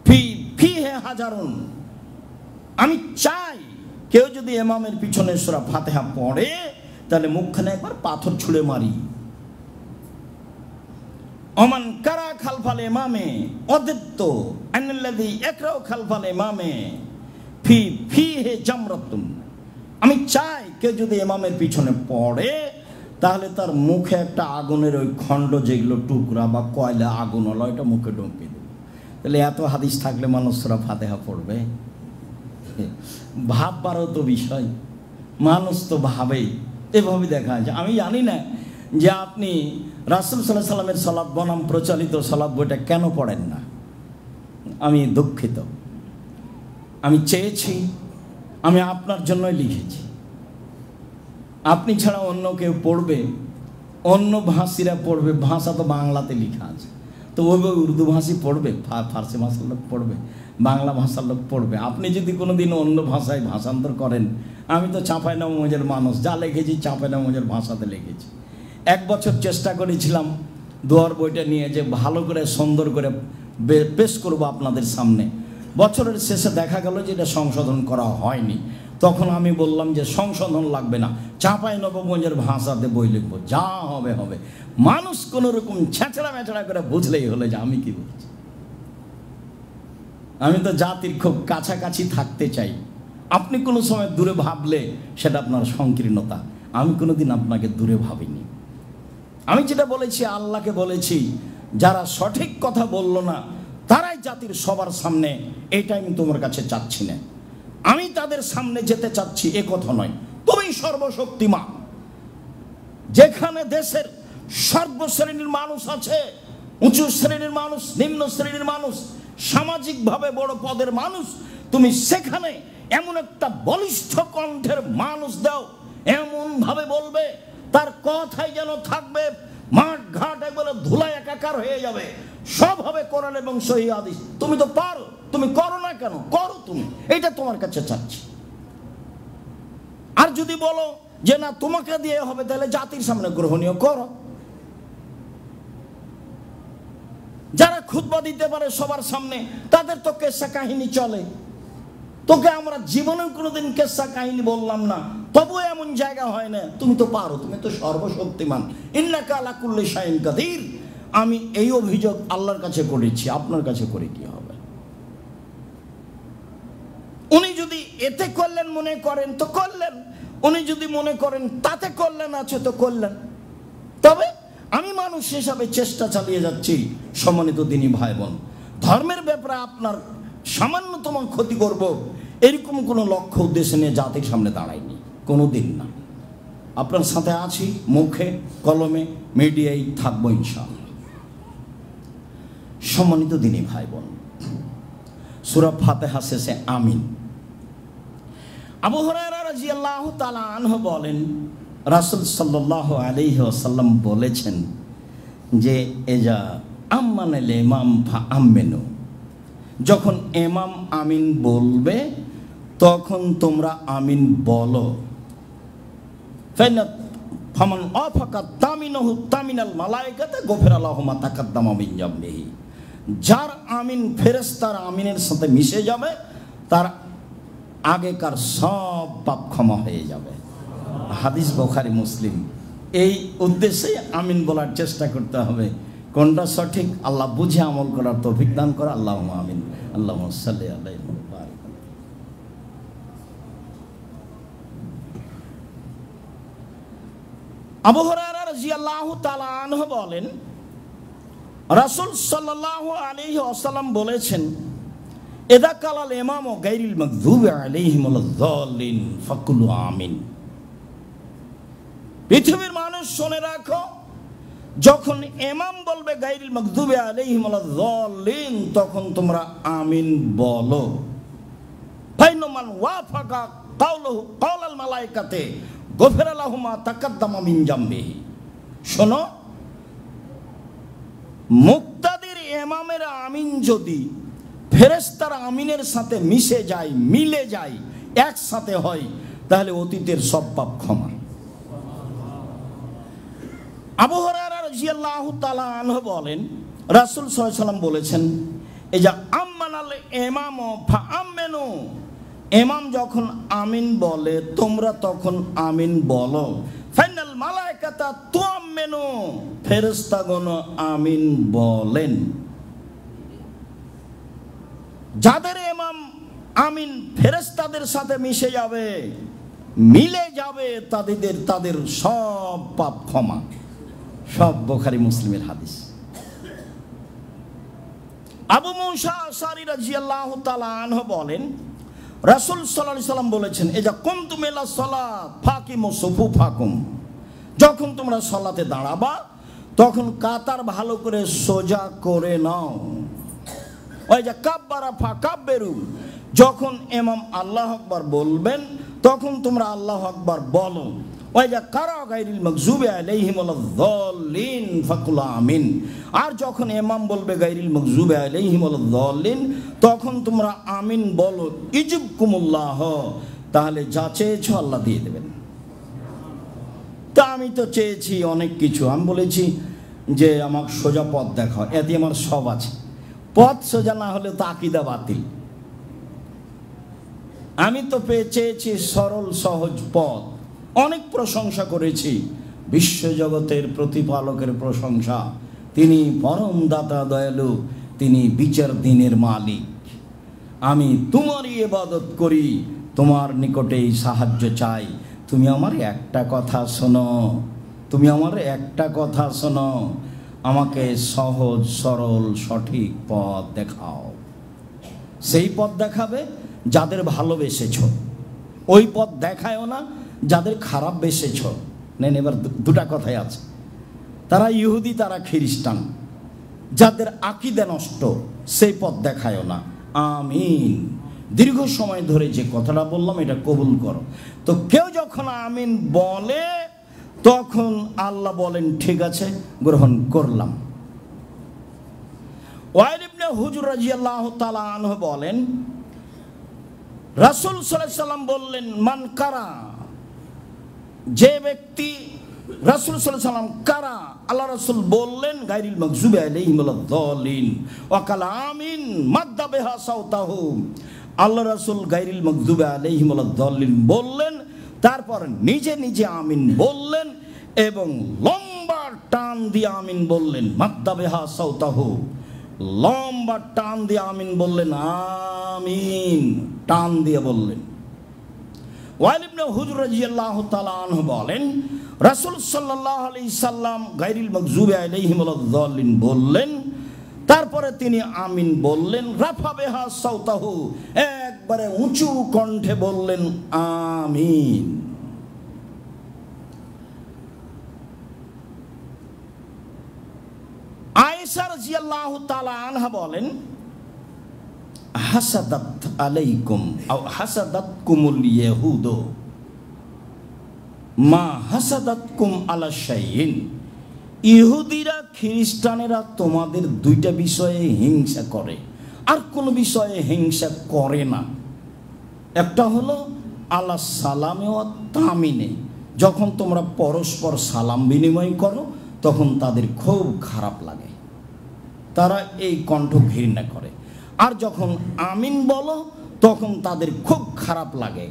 Speaker 1: ফিহি হাজারুন, আমি চাই কেউ যদি ইমামের পিছনে সূরা ফাতিহা পড়ে তাহলে মুখখানে একবার পাথর ছুঁড়ে মারি। ওমান কারা খালফাল ইমামে ওয়াদিত্ত আন্নাল্লাযী ইয়াকরাউ খালফাল ইমামে ফিহি জামরাতুন, আমি চাই কেউ যদি ইমামের পিছনে পড়ে তাহলে তার মুখে একটা আগুনের ওই খণ্ড, যেগুলো টুকরা বা কয়লা আগুন হলো, এটা মুখে ঢুকিয়ে দেবে। তাহলে এত হাদিস থাকলে মানুষ সূরা ফাতিহা পড়বে? ভাববারও তো বিষয়, মানুষ তো ভাবেই, এভাবে দেখা যায়। আমি জানি না যে আপনি রাসূল সাল্লাল্লাহু আলাইহি সাল্লামের সালাত বনাম প্রচলিত সালাত বইটা কেন পড়েন না। আমি দুঃখিত, আমি চেয়েছি, আমি আপনার জন্যই লিখেছি। আপনি ছাড়া অন্য কেউ পড়বে, অন্য ভাষীরা পড়বে, ভাষা তো বাংলাতে লেখা আছে, তো ওই উর্দু ভাষী পড়বে, ফার্সি ভাষার লোক পড়বে, বাংলা ভাষার লোক পড়বে। আপনি যদি কোনো দিন অন্য ভাষায় ভাষান্তর করেন, আমি তো চাঁপাইনবাবগঞ্জের মানুষ, যা লিখেছি চাঁপাইনবাবগঞ্জের ভাষাতে লিখেছি। 1 বছর চেষ্টা করেছিলাম দোয়ার বইটা নিয়ে যে ভালো করে সুন্দর করে পেশ করব আপনাদের সামনে। বছরের শেষে দেখা গেল যে এটা সংশোধন করা হয়নি। তখন আমি বললাম যে সংশোধন লাগবে না, চাঁপাইনবাবগঞ্জের ভাষাতে বই লিখবো, যা হবে হবে। মানুষ কোনো রকম ছেঁচড়া মেচড়া করে বুঝলেই হলো যে আমি কি বলছি। আমি তো জাতির খুব কাছাকাছি থাকতে চাই। আপনি কোনো সময় দূরে ভাবলে সেটা আপনার সংকীর্ণতা, আমি কোনোদিন আপনাকে দূরে ভাবিনি। আমি যেটা বলেছি আল্লাহকে বলেছি, যারা সঠিক কথা বলল না তারাই জাতির সবার সামনে, এটা আমি তোমার কাছে চাচ্ছি না। আমি তাদের সামনে যেতে চাচ্ছি এ কথা নয়, তুমি সর্বশক্তিমান। যেখানে দেশের সর্বশ্রেণীর মানুষ আছে, উঁচু শ্রেণীর মানুষ, নিম্ন শ্রেণীর মানুষ, সামাজিকভাবে বড় পদের মানুষ, তুমি সেখানে এমন একটা বলিষ্ঠ কণ্ঠের মানুষ দাও, এমন ভাবে বলবে তার কথাই যেন থাকবে মাঠ ঘাট একবারে ধুলায় একাকার হয়ে যাবে, সব হবে কোরআন এবং সহিহ হাদিস। তুমি তো পারো, তুমি করো না কেন? করো তুমি, এটা তোমার কাছে চাচ্ছি। আর যদি বলো যে না তোমাকে দিয়ে হবে, তাহলে জাতির সামনে গ্রহণীয় করো। যারা খুতবা দিতে পারে সবার সামনে, তাদের তো কেসা কাহিনী চলে। তোকে আমরা জীবনে কোনোদিন কেসা কাহিনী বললাম না, তবুও এমন জায়গা হয় না। তুমি তো পারো, তুমি তো সর্বশক্তিমান, ইন্নাকা আলা কুল্লি শাইইন কাদির। আমি এই অভিযোগ আল্লাহর কাছে করেছি, আপনার কাছে করে কি হবে? উনি যদি এতে করলেন মনে করেন তো করলেন, উনি যদি মনে করেন তাতে করলেন আছে তো করলেন। তবে আমি মানুষ হিসাবে চেষ্টা চালিয়ে যাচ্ছি। সম্মানিত দিনী ভাই বোন, ধর্মের ব্যাপারে আপনার সামান্যতম ক্ষতি করব এরকম কোনো লক্ষ্য উদ্দেশ্য নিয়ে জাতির সামনে দাঁড়াইনি, কোনো দিন না। আপনার সাথে আছি, মুখে কলমে মিডিয়ায় থাকবো ইনশাআল্লাহ। সম্মানিত দিনী ভাই বোন, সূরা ফাতিহা শেষে আমিন। আবু হুরায়রা রাদিয়াল্লাহু তাআলা আনহু বলেন, রাসূল সাল্লাল্লাহু আলাইহি ওয়াসাল্লাম বলেছেন যে এজা আম্মানাল ইমাম ফা আমিনু, যখন ইমাম আমিন বলবে তখন তোমরা আমিন বলো। ফামান আফাকা তামিনহু তামিনাল মালায়েকাতে গফিরা লাহু মা তাকাদ্দামা মিন যামবিহি, যার আমিন ফেরেশতার আমিনের সাথে মিশে যাবে তার আগেকার সব পাপ ক্ষমা হয়ে যাবে। হাদিস বুখারী মুসলিম। এই উদ্দেশ্যে আমিন বলার চেষ্টা করতে হবে। কোনটা সঠিক আল্লাহ বুঝে আমল করার তৌফিক দান করে। আল্লাহুম্মা আমিন। আল্লাহুম্মা সাল্লি আলাইহি ওয়া বারিক। আবু হুরায়রা রাদিয়াল্লাহু তাআলা আনহু বলেন, রাসূল সাল্লাল্লাহু আলাইহি ওয়াসাল্লাম বলেছেন, ইযা কালাল ইমামু গায়রিল মাগযুবি আলাইহিম ওয়ালাদ-দাল্লিন ফাকুলু আমিন। পৃথিবীর মানুষ শুনে রাখো, যখন ইমাম বলবে গায়রিল মাগদুবি আলাইহিম ওয়ালাদ-দাল্লিন, তখন তোমরা আমিন বলো। ফাইন মান ওয়াফাকা কাউলুহু কাওলাল মালায়েকাতে গফিরা লাহু মা তাকাদ্দামা মিন জামবিহি। শোনো, মুক্তাদির ইমামের আমিন যদি ফেরেশতার আমিনের সাথে মিশে যায়, মিলে যায়, একসাথে হয়, তাহলে অতীতের সব পাপ ক্ষমা। আবু হুরায়রা রাদিয়াল্লাহু তাআলা আনহু বলেন, রাসূল সাল্লাল্লাহু আলাইহি ওয়াসাল্লাম বলেছেন, এই যে আম্মানাল ইমাম ফাআমিনু, ইমাম যখন আমিন বলে তোমরা তখন আমিন বলো। ফাইনাল মালায়েকাতা তুআমিনু, ফেরেশতাগণ আমিন বলেন। যাদের ইমাম আমিন ফেরেশতাদের সাথে মিশে যাবে, মিলে যাবে, তাদের সব পাপ ক্ষমা। সব বুখারী মুসলিমের হাদিস। আবু মুসা আশআরী রাদিয়াল্লাহু তাআলা আনহু বলেন, রাসূল সাল্লাল্লাহু আলাইহি সাল্লাম বলেছেন, ইজা কুমতুম ইলা সালাত ফাকিমু সুফুফাকুম, যখন তোমরা সালাতে দাঁড়াবা তখন কাতার ভালো করে সোজা করে নাও। ওই যে কাব্বারা ফাকাব্বিরু, যখন ইমাম আল্লাহু আকবার বলবেন তখন তোমরা আল্লাহু আকবার বলো। ওই যে কারা গায়রিল মাগজুবি আলাইহিম ওয়ালাদ-দাল্লিন ফাকুল আমিন, আর যখন ইমাম বলবে গায়রিল মাগজুবি আলাইহিম ওয়ালাদ-দাল্লিন, তখন তোমরা আমিন বলো। ইজুবকুমুল্লাহ, তাহলে যা চেয়েছো আল্লাহ দিয়ে দেবেন। তা আমি তো চেয়েছি অনেক কিছু, আমি বলেছি যে আমাকে সোজা পথ দেখাও, এতে আমার সব আছে। পথ সোজা না হলে তো আকীদা বাতিল। আমি তো চেয়েছি সরল সহজ পথ। অনেক প্রশংসা করেছি, বিশ্বজগতের প্রতিপালকের প্রশংসা। তিনি পরম দাতা দয়ালু, তিনি বিচার দিনের মালিক। আমি তোমারই ইবাদত করি, তোমার নিকটেই সাহায্য চাই। তুমি আমার একটা কথা শোনো, তুমি আমার একটা কথা শোনো, আমাকে সহজ সরল সঠিক পথ দেখাও। সেই পথ দেখাবে যাদের ভালোবেসেছ, ওই পথ দেখায়ও না যাদের খারাপ বেসেছ। নেন, এবার দুটা কথাই আছে। তারা ইহুদি, তারা খ্রিস্টান, যাদের আকীদা নষ্ট, সেই পথ দেখায়ও না। আমিন। দীর্ঘ সময় ধরে যে কথাটা বললাম এটা কবুল করো। তো কেউ যখন আমিন বলে তখন আল্লাহ বলেন ঠিক আছে, গ্রহণ করলাম। ওয়াইল ইবনে হুজর রাদিয়াল্লাহু তাআলা আনহু বলেন, রাসূল সাল্লাল্লাহু আলাইহি সাল্লাম বললেন, মান কারা, যে ব্যক্তি, রাসূল সাল্লাল্লাহু আলাইহি সাল্লাম কারা, আল্লাহ রাসূল বললেন গায়রিল মাগজুবি আলাইহিম ওয়ালাদ-দাল্লিন ওয়া কালা আমিন মাদ্দা বিহা সাওতাহু, আল্লাহ রাসূল গায়রিল মাগজুবি আলাইহিম ওয়ালাদ-দাল্লিন বললেন, তারপর নিজে নিজে আমিন বললেন এবং লম্বা টান দিয়ে আমিন বললেন। মাদ্দা বিহা সাওতাহু, লম্বা টান দিয়ে আমিন বললেন, আমিন টান দিয়ে বললেন। ওয়াইল ইবনে হুজর রাদিয়াল্লাহু তাআলা আনহু বলেন, রাসূল সাল্লাল্লাহু আলাইহি সাল্লাম গায়রিল মাগজুবি আলাইহিম ওয়ালাদ-দাল্লিন বললেন, তারপরে তিনি আমিন বললেন। রাফা বিহা সাওতাহু, একবারে উঁচু কণ্ঠে বললেন আমিন। আয়েশা রাদিয়াল্লাহু তাআলা আনহা বলেন, হাসাদাত আলাইকুম আও হাসাদাতকুমুল ইয়াহুদ মা হাসাদাতকুম আলা শাইইন, ইহুদিরা খ্রিস্টানেরা তোমাদের দুইটা বিষয়ে হিংসা করে, আর কোনো বিষয়ে হিংসা করে না। একটা হলো আলা সালামে ও তামিনে, যখন তোমরা পরস্পর সালাম বিনিময় করো তখন তাদের খুব খারাপ লাগে, তারা এই কণ্ঠ ঘৃণা করে। আর যখন আমিন বলো তখন তাদের খুব খারাপ লাগে,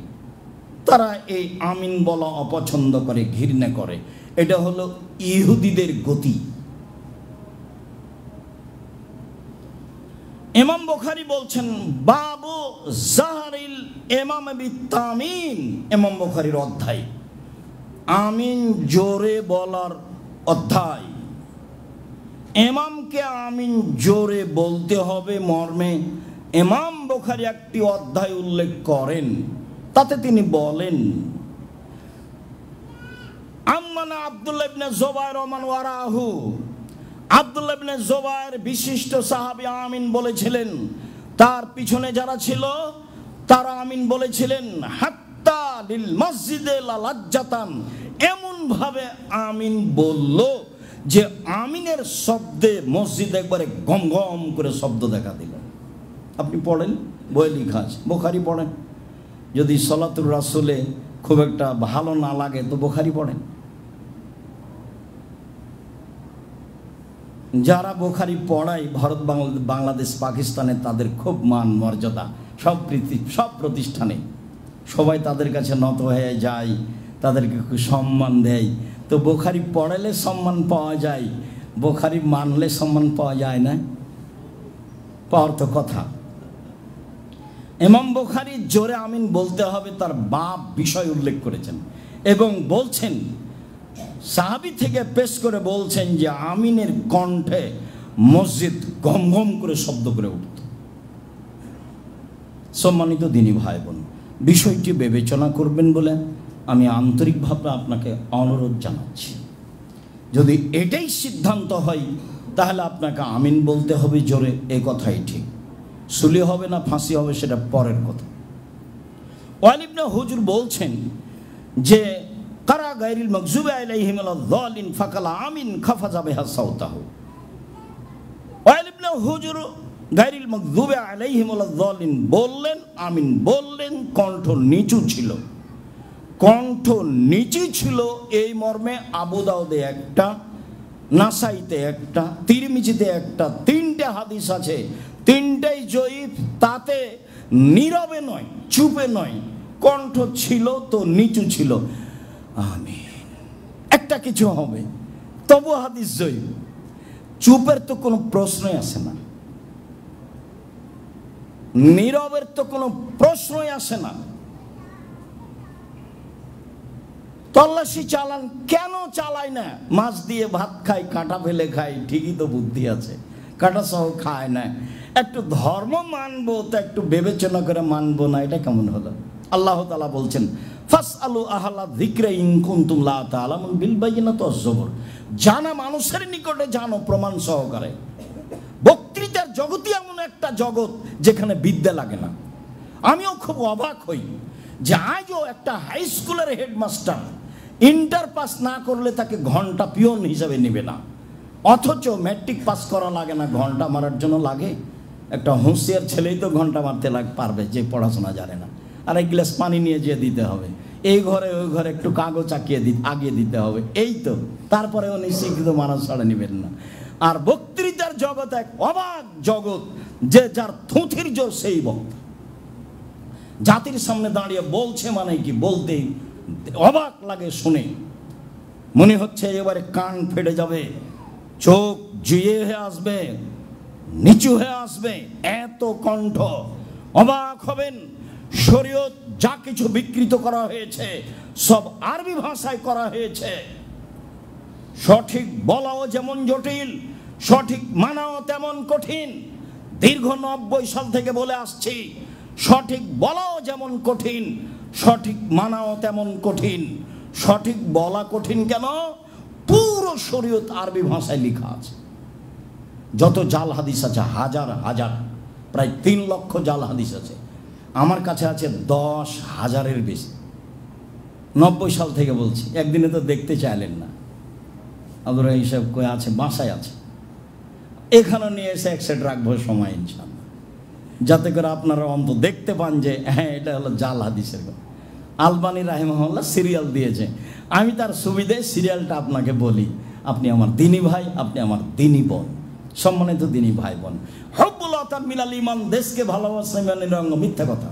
Speaker 1: তারা এই আমিন বলা অপছন্দ করে, ঘৃণা করে। এটা হলো ইহুদিদের গতি। ইমাম বুখারী বলছেন, বাবু জাহরিল ইমাম বিতামিন, ইমাম বুখারীর অধ্যায় আমিন জোরে বলার অধ্যায়। ইমামকে আমিন জোরে বলতে হবে মর্মে ইমাম বুখারী একটি অধ্যায় উল্লেখ করেন। তাতে তিনি বলেন, আম্মা আমানা আব্দুল্লাহ ইবনে জুবায়ের ওমান ওয়ারাহু, আব্দুল্লাহ ইবনে জুবায়ের বিশিষ্ট সাহাবী আমিন বলেছিলেন, তার পিছনে যারা ছিল তারা আমিন বলেছিলেন। হাত্তা লিল মসজিদে লাজ্জাতান, এমন ভাবে আমিন বলল যে আমিনের শব্দে মসজিদ একবারে গম গম করে শব্দ দেখা দিল। আপনি পড়েন, বই লেখা আছে, বুখারী পড়েন। যদি সলাতুর রাসূলে খুব একটা ভালো না লাগে তো বুখারী পড়েন। যারা বুখারী পড়ায় ভারত বাংলাদেশ পাকিস্তানে, তাদের খুব মান মর্যাদা, সব প্রতিষ্ঠানে সবাই তাদের কাছে নত হয়ে যায়, তাদেরকে খুব সম্মান দেয়। তো বুখারী পড়ালে সম্মান পাওয়া যায়, বুখারী মানলে সম্মান পাওয়া যায় না, পাওয়ার তো কথা। ইমাম বুখারী জোরে আমিন বলতে হবে তার বাপ বিষয় উল্লেখ করেছেন এবং বলছেন, সাহাবী থেকে পেশ করে বলছেন যে আমিনের কণ্ঠে মসজিদ গম গম করে শব্দ করে উঠত। সম্মানিত দিনী ভাই বোন, বিষয়টি বিবেচনা করবেন বলে আমি আন্তরিকভাবে আপনাকে অনুরোধ জানাচ্ছি। যদি এটাই সিদ্ধান্ত হয় তাহলে আপনাকে আমিন বলতে হবে জোরে, এই কথাই ঠিক। সুলি হবে না ফাঁসি হবে সেটা পরের কথা। ওয়াইল ইবনে হুজর বলছেন যে কারা গায়রিল মাগযুবি আলাইহিম ওয়ালাদ-দালিন ফাকালা আমিন খাফাজা বিহা সাওতাহু। ওয়াইল ইবনে হুজর গায়রিল মাগযুবি আলাইহিম ওয়ালাদ-দালিন বললেন, আমিন বললেন, কণ্ঠ নিচু ছিল। কণ্ঠ নিচু ছিল এই মর্মে আবু দাউদে একটা, নাসাইতে একটা, তিরমিজিতে একটা, 3টে হাদিস আছে, 3টাই জয়ীফ। তাতে নীরবে নয়, চুপে নয়, কণ্ঠ ছিল তো নিচু ছিল। আমিন, একটা কিছু হবে, তবু হাদিস জয়ীফ। চুপের তো কোনো প্রশ্নই আসে না, নীরবের তো কোনো প্রশ্নই আসে না। তল্লাশি চালান, কেন চালায় না? মাছ দিয়ে ভাত খাই, কাঁটা ফেলে খাই, ঠিকই তো বুদ্ধি আছে, কাঁটা সহ খায় না। একটু ধর্ম মানবো তো একটু বিবেচনা করে মানবো না, এটা কেমন হলো? আল্লাহ তাআলা বলছেন, ফাসআলু আহলা যিকরি ইন কুনতুম লা তা'লামুন বিল বায়িনাতি ওয়াজ-যুবুর। জানা মানুষের নিকটে জানো প্রমাণ সহকারে। বক্তৃতার জগতই এমন একটা জগৎ যেখানে বিদ্যা লাগে না। আমিও খুব অবাক হই যে আজও একটা হাই স্কুলের হেডমাস্টার ইন্টার পাস না করলে তাকে ঘন্টা পিয়ন হিসাবে নেবে না, অথচ ম্যাট্রিক পাস করা লাগে না, ঘন্টা মারার জন্য লাগে। একটা হুঁশিয়ার ছেলেই তো ঘন্টা মারতে পারবে যে পড়াশোনা জানে না। আর এক গ্লাস পানি নিয়ে যেয়ে দিতে হবে, এই ঘরে ওই ঘরে একটু কাগজ আগিয়ে দিতে হবে, এই তো। তারপরে উনি শিক্ষিত মানুষ ছাড়া নেবেন না। আর বক্তৃতার জগৎ এক অবাক জগৎ, যে যার থুথির জোর সেই বক্তা। জাতির সামনে দাঁড়িয়ে বলছে মানে কি, বলতেই অবাক লাগে শুনে, মনে হচ্ছে এবারে কান ফেটে যাবে, চোখ জুয়ে হয়ে আসবে, নিচু হয়ে আসবে, এত কণ্ঠ। অবাক হবেন, শরীয়ত যা কিছু বিকৃত করা হয়েছে সব আরবি ভাষায় করা হয়েছে। সঠিক বলাও যেমন জটিল, সঠিক মানাও তেমন কঠিন। দীর্ঘ 90 সাল থেকে বলে আসছি, সঠিক বলাও যেমন কঠিন, সঠিক মানাও তেমন কঠিন। সঠিক বলা কঠিন কেন? পুরো শরীয়ত আরবি ভাষায় লেখা আছে। যত জাল হাদিস আছে হাজার হাজার, প্রায় 3 লক্ষ জাল হাদিস আছে। আমার কাছে আছে 10,000-এর বেশি। 90 সাল থেকে বলছি, একদিনে তো দেখতে চাইলেন না। আপনারা হিসাব করে আছে, বাসায় আছে, এখানে নিয়ে এসে একসাথে রাখবো সময় ইনশাআল্লাহ, যাতে করে আপনারা অন্তত দেখতে পান যে হ্যাঁ এটা হলো জাল হাদিসের কথা। আলবানী রাহিমাহুল্লাহ সিরিয়াল দিয়েছে, আমি তার সুবিধায় সিরিয়ালটা আপনাকে বলি। আপনি আমার দিনী ভাই, আপনি আমার দিনী বোন, সম্মানিত দিনী ভাই বোন। হুব্বুল ওয়াতান মিনাল ঈমান, দেশকে ভালোবাসা ইমানের অঙ্গ, মিথ্যা কথা।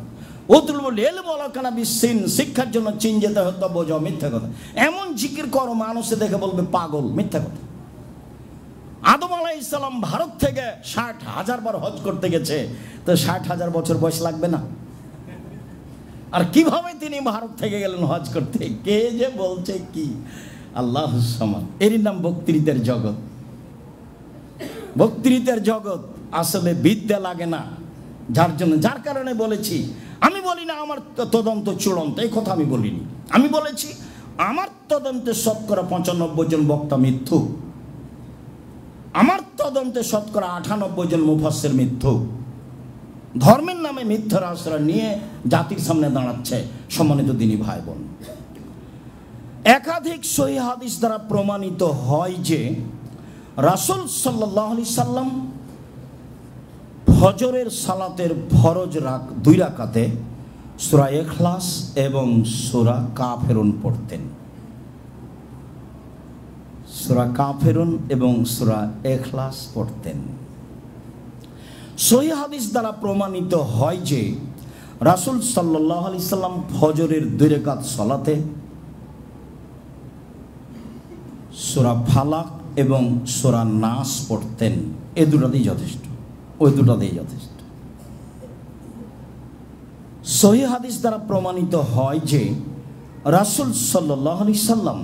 Speaker 1: উতুলবুল ইলম ওয়ালা কানা বিসসিন, শিক্ষার জন্য চীন যেতে হতো, বোঝাও, মিথ্যা কথা। এমন জিকির করো মানুষে দেখে বলবে পাগল, মিথ্যা কথা। আদম আলাইহিস সালাম ভারত থেকে 60,000 বার হজ করতে গেছে, তো 60,000 বছর বয়স লাগবে না? আর কিভাবে তিনি ভারত থেকে গেলেন হজ করতে? কে যে বলছে কি, আল্লাহ সমান। এরই নাম বক্তৃতার জগৎ। বক্তৃতার জগৎ আসলে বিদ্যা লাগে না, যার কারণে বলেছি। আমি বলি না আমার তদন্ত চূড়ান্ত, এই কথা আমি বলিনি। আমি বলেছি আমার তদন্তে শতকরা 95 জন বক্তা মিথ্যুক, আমার তদন্তে শতকরা 98 জন মুফাসসির মিথ্যুক, ধর্মের নামে মিথ্যার আশ্রয় নিয়ে জাতির সামনে দাঁড়াচ্ছে। সম্মানিত দিনী ভাই বোন, একাধিক সহিহ হাদিস দ্বারা প্রমাণিত হয় যে রাসূল সাল্লাল্লাহু আলাইহি সাল্লাম ফজরের সালাতের ফরজ 2 রাকাতে সূরা ইখলাস এবং সূরা কাফিরুন পড়তেন। সূরা কাফিরুন এবং সূরা ইখলাস পড়তেন। সহিহ হাদিস দ্বারা প্রমাণিত হয় যে রাসূল সাল্লাল্লাহু আলাইহি সাল্লাম ফজরের 2 রাকাত সালাতে সূরা ফালাক এবং সূরা নাস পড়তেন। এই দুটোতেই যথেষ্ট, ওই দুটোতেই যথেষ্ট। সহিহ হাদিস দ্বারা প্রমাণিত হয় যে রাসূল সাল্লাল্লাহু আলাইহি সাল্লাম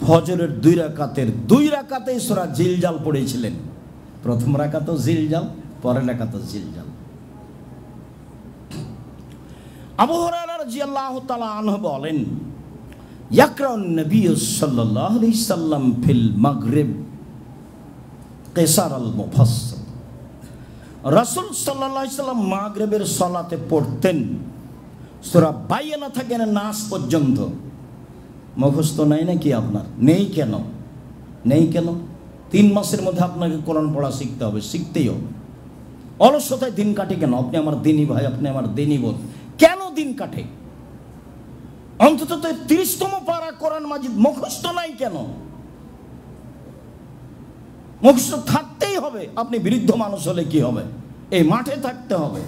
Speaker 1: ফজরের 2 রাকাতের 2 রাকাতেই সূরা জিলজাল পড়েছিলেন। প্রথম রাকাতও জিলজাল, পরের রাকাতও জিলজাল। আবু হুরায়রা রাদিয়াল্লাহু তাআলা আনহু বলেন, ইয়াকরাউন নবী সাল্লাল্লাহু আলাইহি সাল্লাম ফিল মাগরিব কিসার আল মুফাসসাল। রাসূল সাল্লাল্লাহু আলাইহি সাল্লাম মাগরিবের সালাতে পড়তেন সূরা বাইয়ানা থেকে নাস পর্যন্ত। মুখস্থ নাই নাকি আপনার? নেই কেন? নেই কেন? 3 মাসের মধ্যে আপনাকে কোরআন পড়া শিখতে হবে, শিখতেই হবে। অলসতায় দিন কাটে কেন? আপনি আমার দিনী ভাই, আপনি আমার দিনী বোন, কেন দিন কাটে? অন্তত 30তম পারা কোরআন মাজিদ মুখস্থ নাই কেন? মুখস্থ থাকতেই হবে। আপনি বৃদ্ধ মানুষ হলে কি হবে? এই মাঠে থাকতে হবে।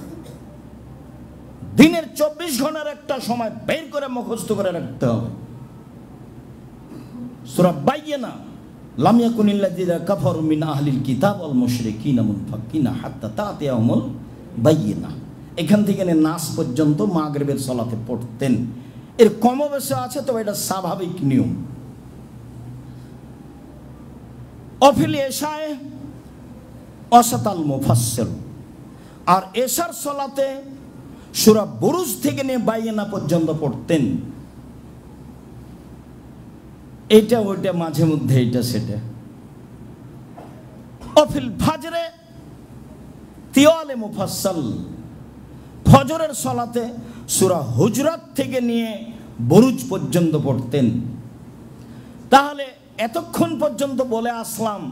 Speaker 1: দিনের 24 ঘন্টার একটা সময় বের করে মুখস্থ করে রাখতে হবে। সূরা বাইয়ানা, লাম ইয়াকুনিল্লাযীনা কাফারু মিন আহলিল কিতাব ওয়াল মুশরিকিনা মুনফাক্কিনা হাত্তা তাতিয়াহুমুল বাইয়িনা। এখান থেকে নাস পর্যন্ত মাগরিবের সালাতে পড়তেন। এর কমবেশি আছে, তবে এটা স্বাভাবিক নিয়ম। অফিল এশায়ে ওয়াসাতাল মুফাসসিল, আর এশার সালাতে সূরা বুরুজ থেকে নিয়ে বাইয়ানা পর্যন্ত পড়তেন। এইটা ওইটা মাঝে মধ্যে এইটা সেটা। অফিল ফাজরে তিওয়ালে মুফাসসাল, ফজরের সালাতে সূরা হুজরাত থেকে নিয়ে বুরুজ পর্যন্ত পড়তেন। তাহলে এতক্ষণ পর্যন্ত বলে আসলাম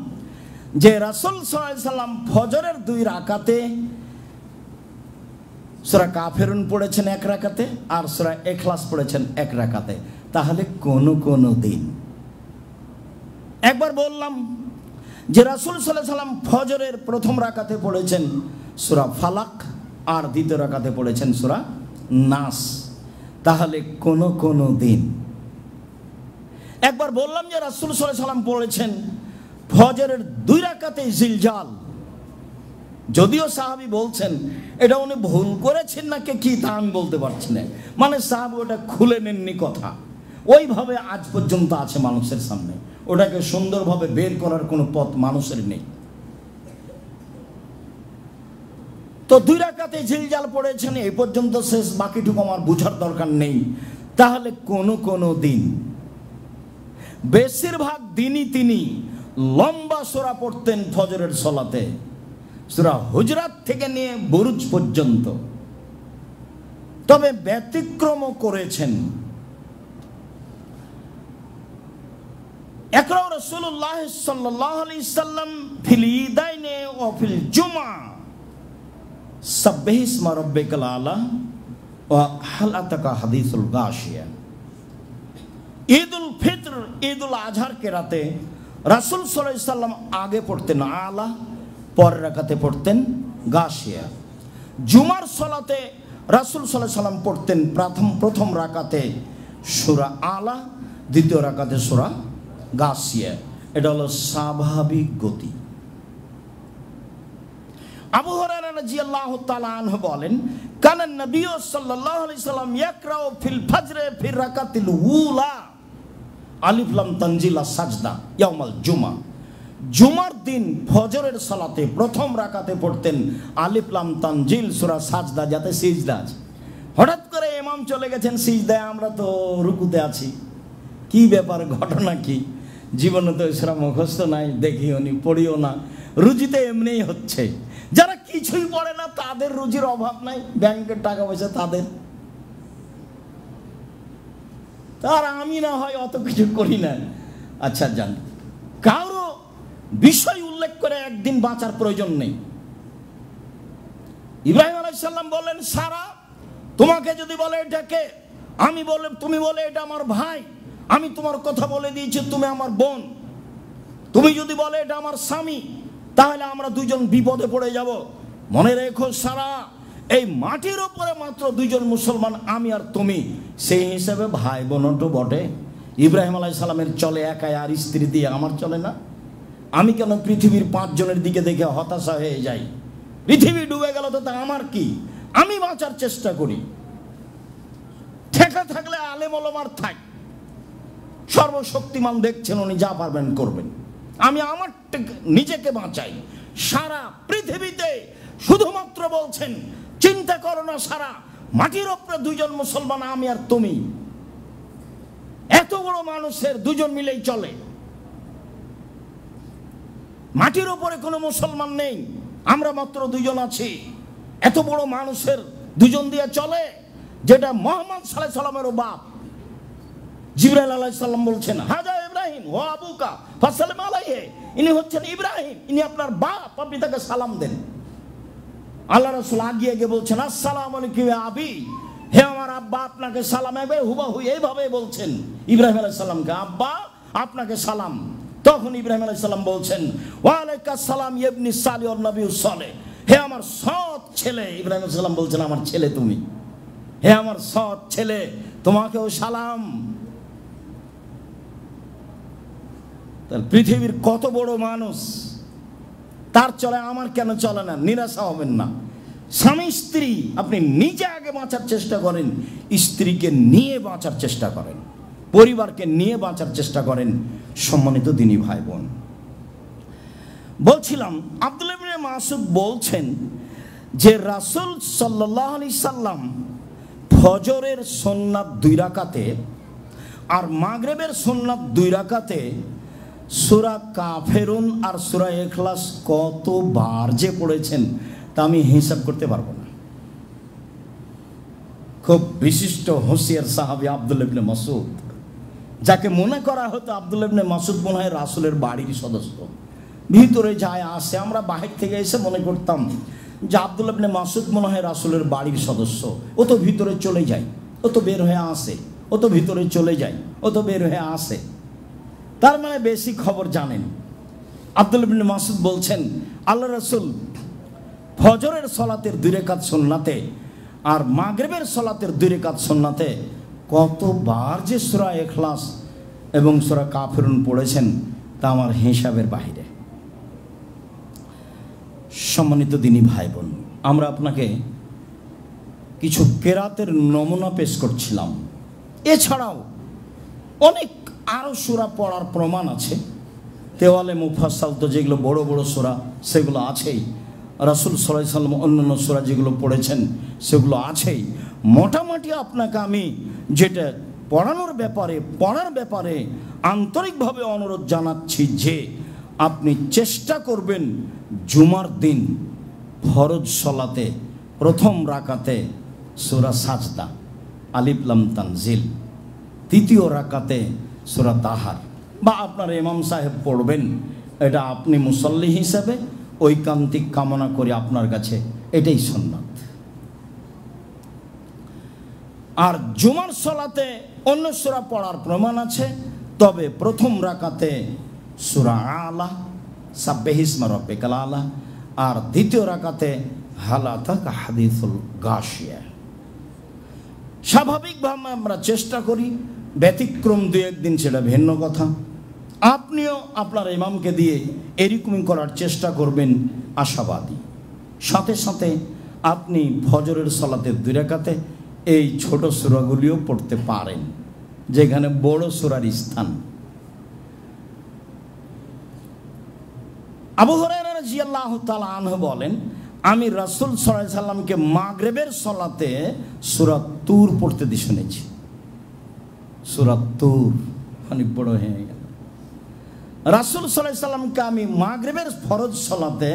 Speaker 1: যে রাসূল সাল্লাল্লাহু আলাইহি সাল্লাম ফজরের 2 রাকাতে সূরা কাফিরুন পড়েছেন 1 রাকাতে, আর সূরা ইখলাস পড়েছেন 1 রাকাতে। তাহলে কোন দিন একবার বললাম যে রাসূল সাল্লাল্লাহু আলাইহি সাল্লাম ফজরের প্রথম রাকাতে পড়েছেন সূরা ফালাক, আর দ্বিতীয় রাকাতে পড়েছেন সূরা নাস। তাহলে কোন দিন একবার বললাম যে রাসূল সাল্লাল্লাহু আলাইহি সাল্লাম পড়েছেন ফজরের 2 রাকাতে জিলজাল। যদিও সাহাবী বলছেন এটা উনি ভুল করেছেন নাকি কি তা আমি বলতে পারছি না, মানে সাহাবী ওটা খুলে নেননি কথা, ওইভাবে আজ পর্যন্ত আছে মানুষের সামনে। ওটাকে সুন্দরভাবে বের করার কোনো পথ মানুষের নেই। তো 2 রাকাতে জিলজাল পড়েছেন, এই পর্যন্ত শেষ, বাকিটুকু আমার বুঝার দরকার নেই। তাহলে কোন দিন, বেশিরভাগ দিনই তিনি লম্বা সূরা পড়তেন ফজরের সালাতে, সূরা হুজরাত থেকে নিয়ে বুরুজ পর্যন্ত। তবে ব্যতিক্রমও করেছেন। একরাও রাসূলুল্লাহ সাল্লাল্লাহু আলাইহি সাল্লাম ফিল ঈদাইনে ওয়া ফিল জুমআ সাব্বিহ ইসমা রাব্বিকাল আলা ওয়া হাল আতাকা হাদিসুল গাশিয়া। ঈদুল ফিতর, ঈদুল আজহার কেরাতে রাসূল সাল্লাল্লাহু আলাইহি সাল্লাম আগে পড়তেন আলা, পরের রাকাতে পড়তেন গাশিয়া। জুমার সালাতে রাসূল সাল্লাল্লাহু আলাইহি সাল্লাম পড়তেন প্রথম রাকাতে সূরা আলা, দ্বিতীয় রাকাতে সূরা গাশিয়া। এটা হলো স্বাভাবিক গতি। আবু হুরায়রা রাদিয়াল্লাহু তাআলা আনহু বলেন, কানা নবী সাল্লাল্লাহু আলাইহি সাল্লাম ইয়াকরাউ ফিল ফজরে ফি রাকাতিল উলা আলিফ লাম তানজিল সাজদা ইয়াউমাল জুমা। জুমার দিন ফজরের সালাতে প্রথম রাকাতে পড়তেন আলিফ লাম তানজিল সূরা সাজদা, যাতে সিজদা আছে। হঠাৎ করে ইমাম চলে গেছেন সিজদায়, আমরা তো রুকুতে আছি, কি ব্যাপার, ঘটনা কি? জীবনে তো সেরা মুখস্থ নাই, দেখিও নি, পড়িও না, রুজিতে এমনিই হচ্ছে। যারা কিছুই পড়ে না তাদের রুজির অভাব নাই, ব্যাংকের টাকা পয়সা তাদের। তার আমি না হয় অত কিছু করি না। আচ্ছা জান, কারো বিষয় উল্লেখ করে একদিন বাঁচার প্রয়োজন নেই। ইব্রাহিম আলাইহিস সালাম বলেন, সারা তোমাকে যদি বলে এটাকে, আমি বলে তুমি বলে এটা আমার ভাই, আমি তোমার কথা বলে দিয়েছি তুমি আমার বোন, তুমি যদি বলে এটা আমার স্বামী, তাহলে আমরা দুজন বিপদে পড়ে যাব। মনে রেখো সারা, এই মাটির ওপরে মাত্র দুজন মুসলমান, আমি আর তুমি, সেই হিসেবে ভাই বোনও বটে। ইব্রাহিম আলাইহিস সালামের চলে একাই, আর স্ত্রী দিয়ে আমার চলে না। আমি কেন পৃথিবীর 5 জনের দিকে দেখে হতাশা হয়ে যাই? পৃথিবী ডুবে গেল তো তা আমার কি? আমি বাঁচার চেষ্টা করি। ঠেকা থাকলে আলেম ওলামার থাক, সর্বশক্তিমান দেখছেন, উনি যা পারবেন করবেন। আমি আমার নিজেকে বাঁচাই। সারা পৃথিবীতে শুধুমাত্র বলছেন, চিন্তা করো না সারা, মাটির ওপরে দুজন মুসলমান, আমি আর তুমি। এত বড় মানুষের দুজন মিলেই চলে, মাটির ওপরে কোনো মুসলমান নেই, আমরা মাত্র দুজন আছি। এত বড় মানুষের দুজন দিয়ে চলে, যেটা মুহাম্মদ সাল্লাল্লাহু আলাইহি সাল্লামের বাপ জিবরাইল আলাইহিস সালাম বলছেন, হাজা ইব্রাহিম ওয়া আবুকা ফাসাল্লিম আলাইহি, ইনি হচ্ছেন ইব্রাহিম, ইনি আপনার বাপ, আপনি তাকে সালাম দেন। আল্লাহ রাসূল আগিয়ে গিয়ে বলছেন, আসসালামু আলাইকুম ইয়া আবি, হে আমার আব্বা আপনাকে সালাম। হবে হুবাহু এইভাবে বলছেন ইব্রাহিম আলাইহিস সালামকে, আব্বা আপনাকে সালাম। তখন ইব্রাহিম আলাইহিস সালাম বলছেন, ওয়া আলাইকাস সালাম ইবনি সালিহ ওয়ান নবিয়্যুস সালেহ, হে আমার সৎ ছেলে। ইব্রাহিম আলাইহিস সালাম বলছেন, আমার ছেলে তুমি, হে আমার সৎ ছেলে, তোমাকেও সালাম। তাহলে পৃথিবীর কত বড় মানুষ, তার চলে, আমার কেন চলে না? নিরাশা হবেন না। স্বামী স্ত্রী, আপনি নিজে আগে বাঁচার চেষ্টা করেন, স্ত্রীকে নিয়ে বাঁচার চেষ্টা করেন, পরিবারকে নিয়ে বাঁচার চেষ্টা করেন। সম্মানিত দিনী ভাই বোন, বলছিলাম আব্দুল্লাহ ইবনে মাসউদ বলছেন যে রাসূল সাল্লাল্লাহু আলাইহি সাল্লাম ফজরের সুন্নাত 2 রাকাতে আর মাগরিবের সুন্নাত 2 রাকাতে সূরা কাফেরুন আর সূরা ইখলাস কতবার যে পড়েছেন তা আমি হিসাব করতে পারবো না। খুব বিশিষ্ট হুঁশিয়ার সাহাবী আব্দুল্লাহ ইবনে মাসউদ, যাকে মনে করা হতো আব্দুল্লাহ ইবনে মাসউদ মনে হয় রাসূলের বাড়ির সদস্য। ভিতরে যায় আসে, আমরা বাহির থেকে এসে মনে করতাম যে আব্দুল্লাহ ইবনে মাসউদ মনে হয় রাসূলের বাড়ির সদস্য, ও তো ভিতরে চলে যায়, ও তো বের হয়ে আসে, ও তো ভিতরে চলে যায়, ও তো বের হয়ে আসে, তার মানে বেশি খবর জানেন। আব্দুল্লাহ ইবনে মাসউদ বলছেন, আল্লাহ রাসূল ফজরের সালাতের 2 রাকাত সুন্নাতে আর মাগরিবের সালাতের 2 রাকাত সুন্নাতে কতবার যে সূরা ইখলাস এবং সূরা কাফিরুন পড়েছেন তা আমার হিসাবের বাইরে। সম্মানিত দিনী ভাই বোন, আমরা আপনাকে কিছু কেরাতের নমুনা পেশ করছিলাম। এছাড়াও অনেক আরও সূরা পড়ার প্রমাণ আছে। তেওয়ালে মুফাসসাল তো যেগুলো বড় বড় সূরা সেগুলো আছেই, রাসূল সাল্লাল্লাহু আলাইহি সাল্লাম অন্যান্য সূরা যেগুলো পড়েছেন সেগুলো আছেই। মোটামুটি আপনাকে আমি যেটা পড়ার ব্যাপারে আন্তরিকভাবে অনুরোধ জানাচ্ছি যে আপনি চেষ্টা করবেন জুমার দিন ফরজ সালাতে প্রথম রাকাতে সূরা সাজদা আলিফ লাম তানজিল, দ্বিতীয় রাকাতে সূরা তাহার, বা আপনার ইমাম সাহেব পড়বেন, এটা আপনি মুসল্লি হিসেবে ঐকান্তিক কামনা করি আপনার কাছে, এটাই সুন্নাত। আর জুমার সালাতে অন্য সূরা পড়ার প্রমাণ আছে, তবে প্রথম রাকাতে সূরা আলা সাব্বিহিসমা রাব্বিকাল আলা, আর দ্বিতীয় রাকাতে হাল আতাকা হাদিসুল গাশিয়া। স্বাভাবিকভাবে আমরা চেষ্টা করি, ব্যতিক্রম 2-1 দিন সেটা ভিন্ন কথা। আপনিও আপনার ইমামকে দিয়ে এরকমই করার চেষ্টা করবেন, আশাবাদী। সাথে সাথে আপনি ফজরের সালাতের 2 রাকাতে এই ছোট সূরাগুলিও পড়তে পারেন, যেখানে বড় সূরার স্থান। আবু হুরায়রা রাদিয়াল্লাহু তাআলা আনহু বলেন, আমি রাসূল সাল্লাল্লাহু আলাইহি সাল্লামকে মাগরিবের সালাতে সূরা তুর পড়তে শুনেছি। সূরা তুর, অনেক বড় হয়ে গেল। রাসূল সাল্লাল্লাহু আলাইহি সাল্লামকে আমি মাগরিবের ফরজ সালাতে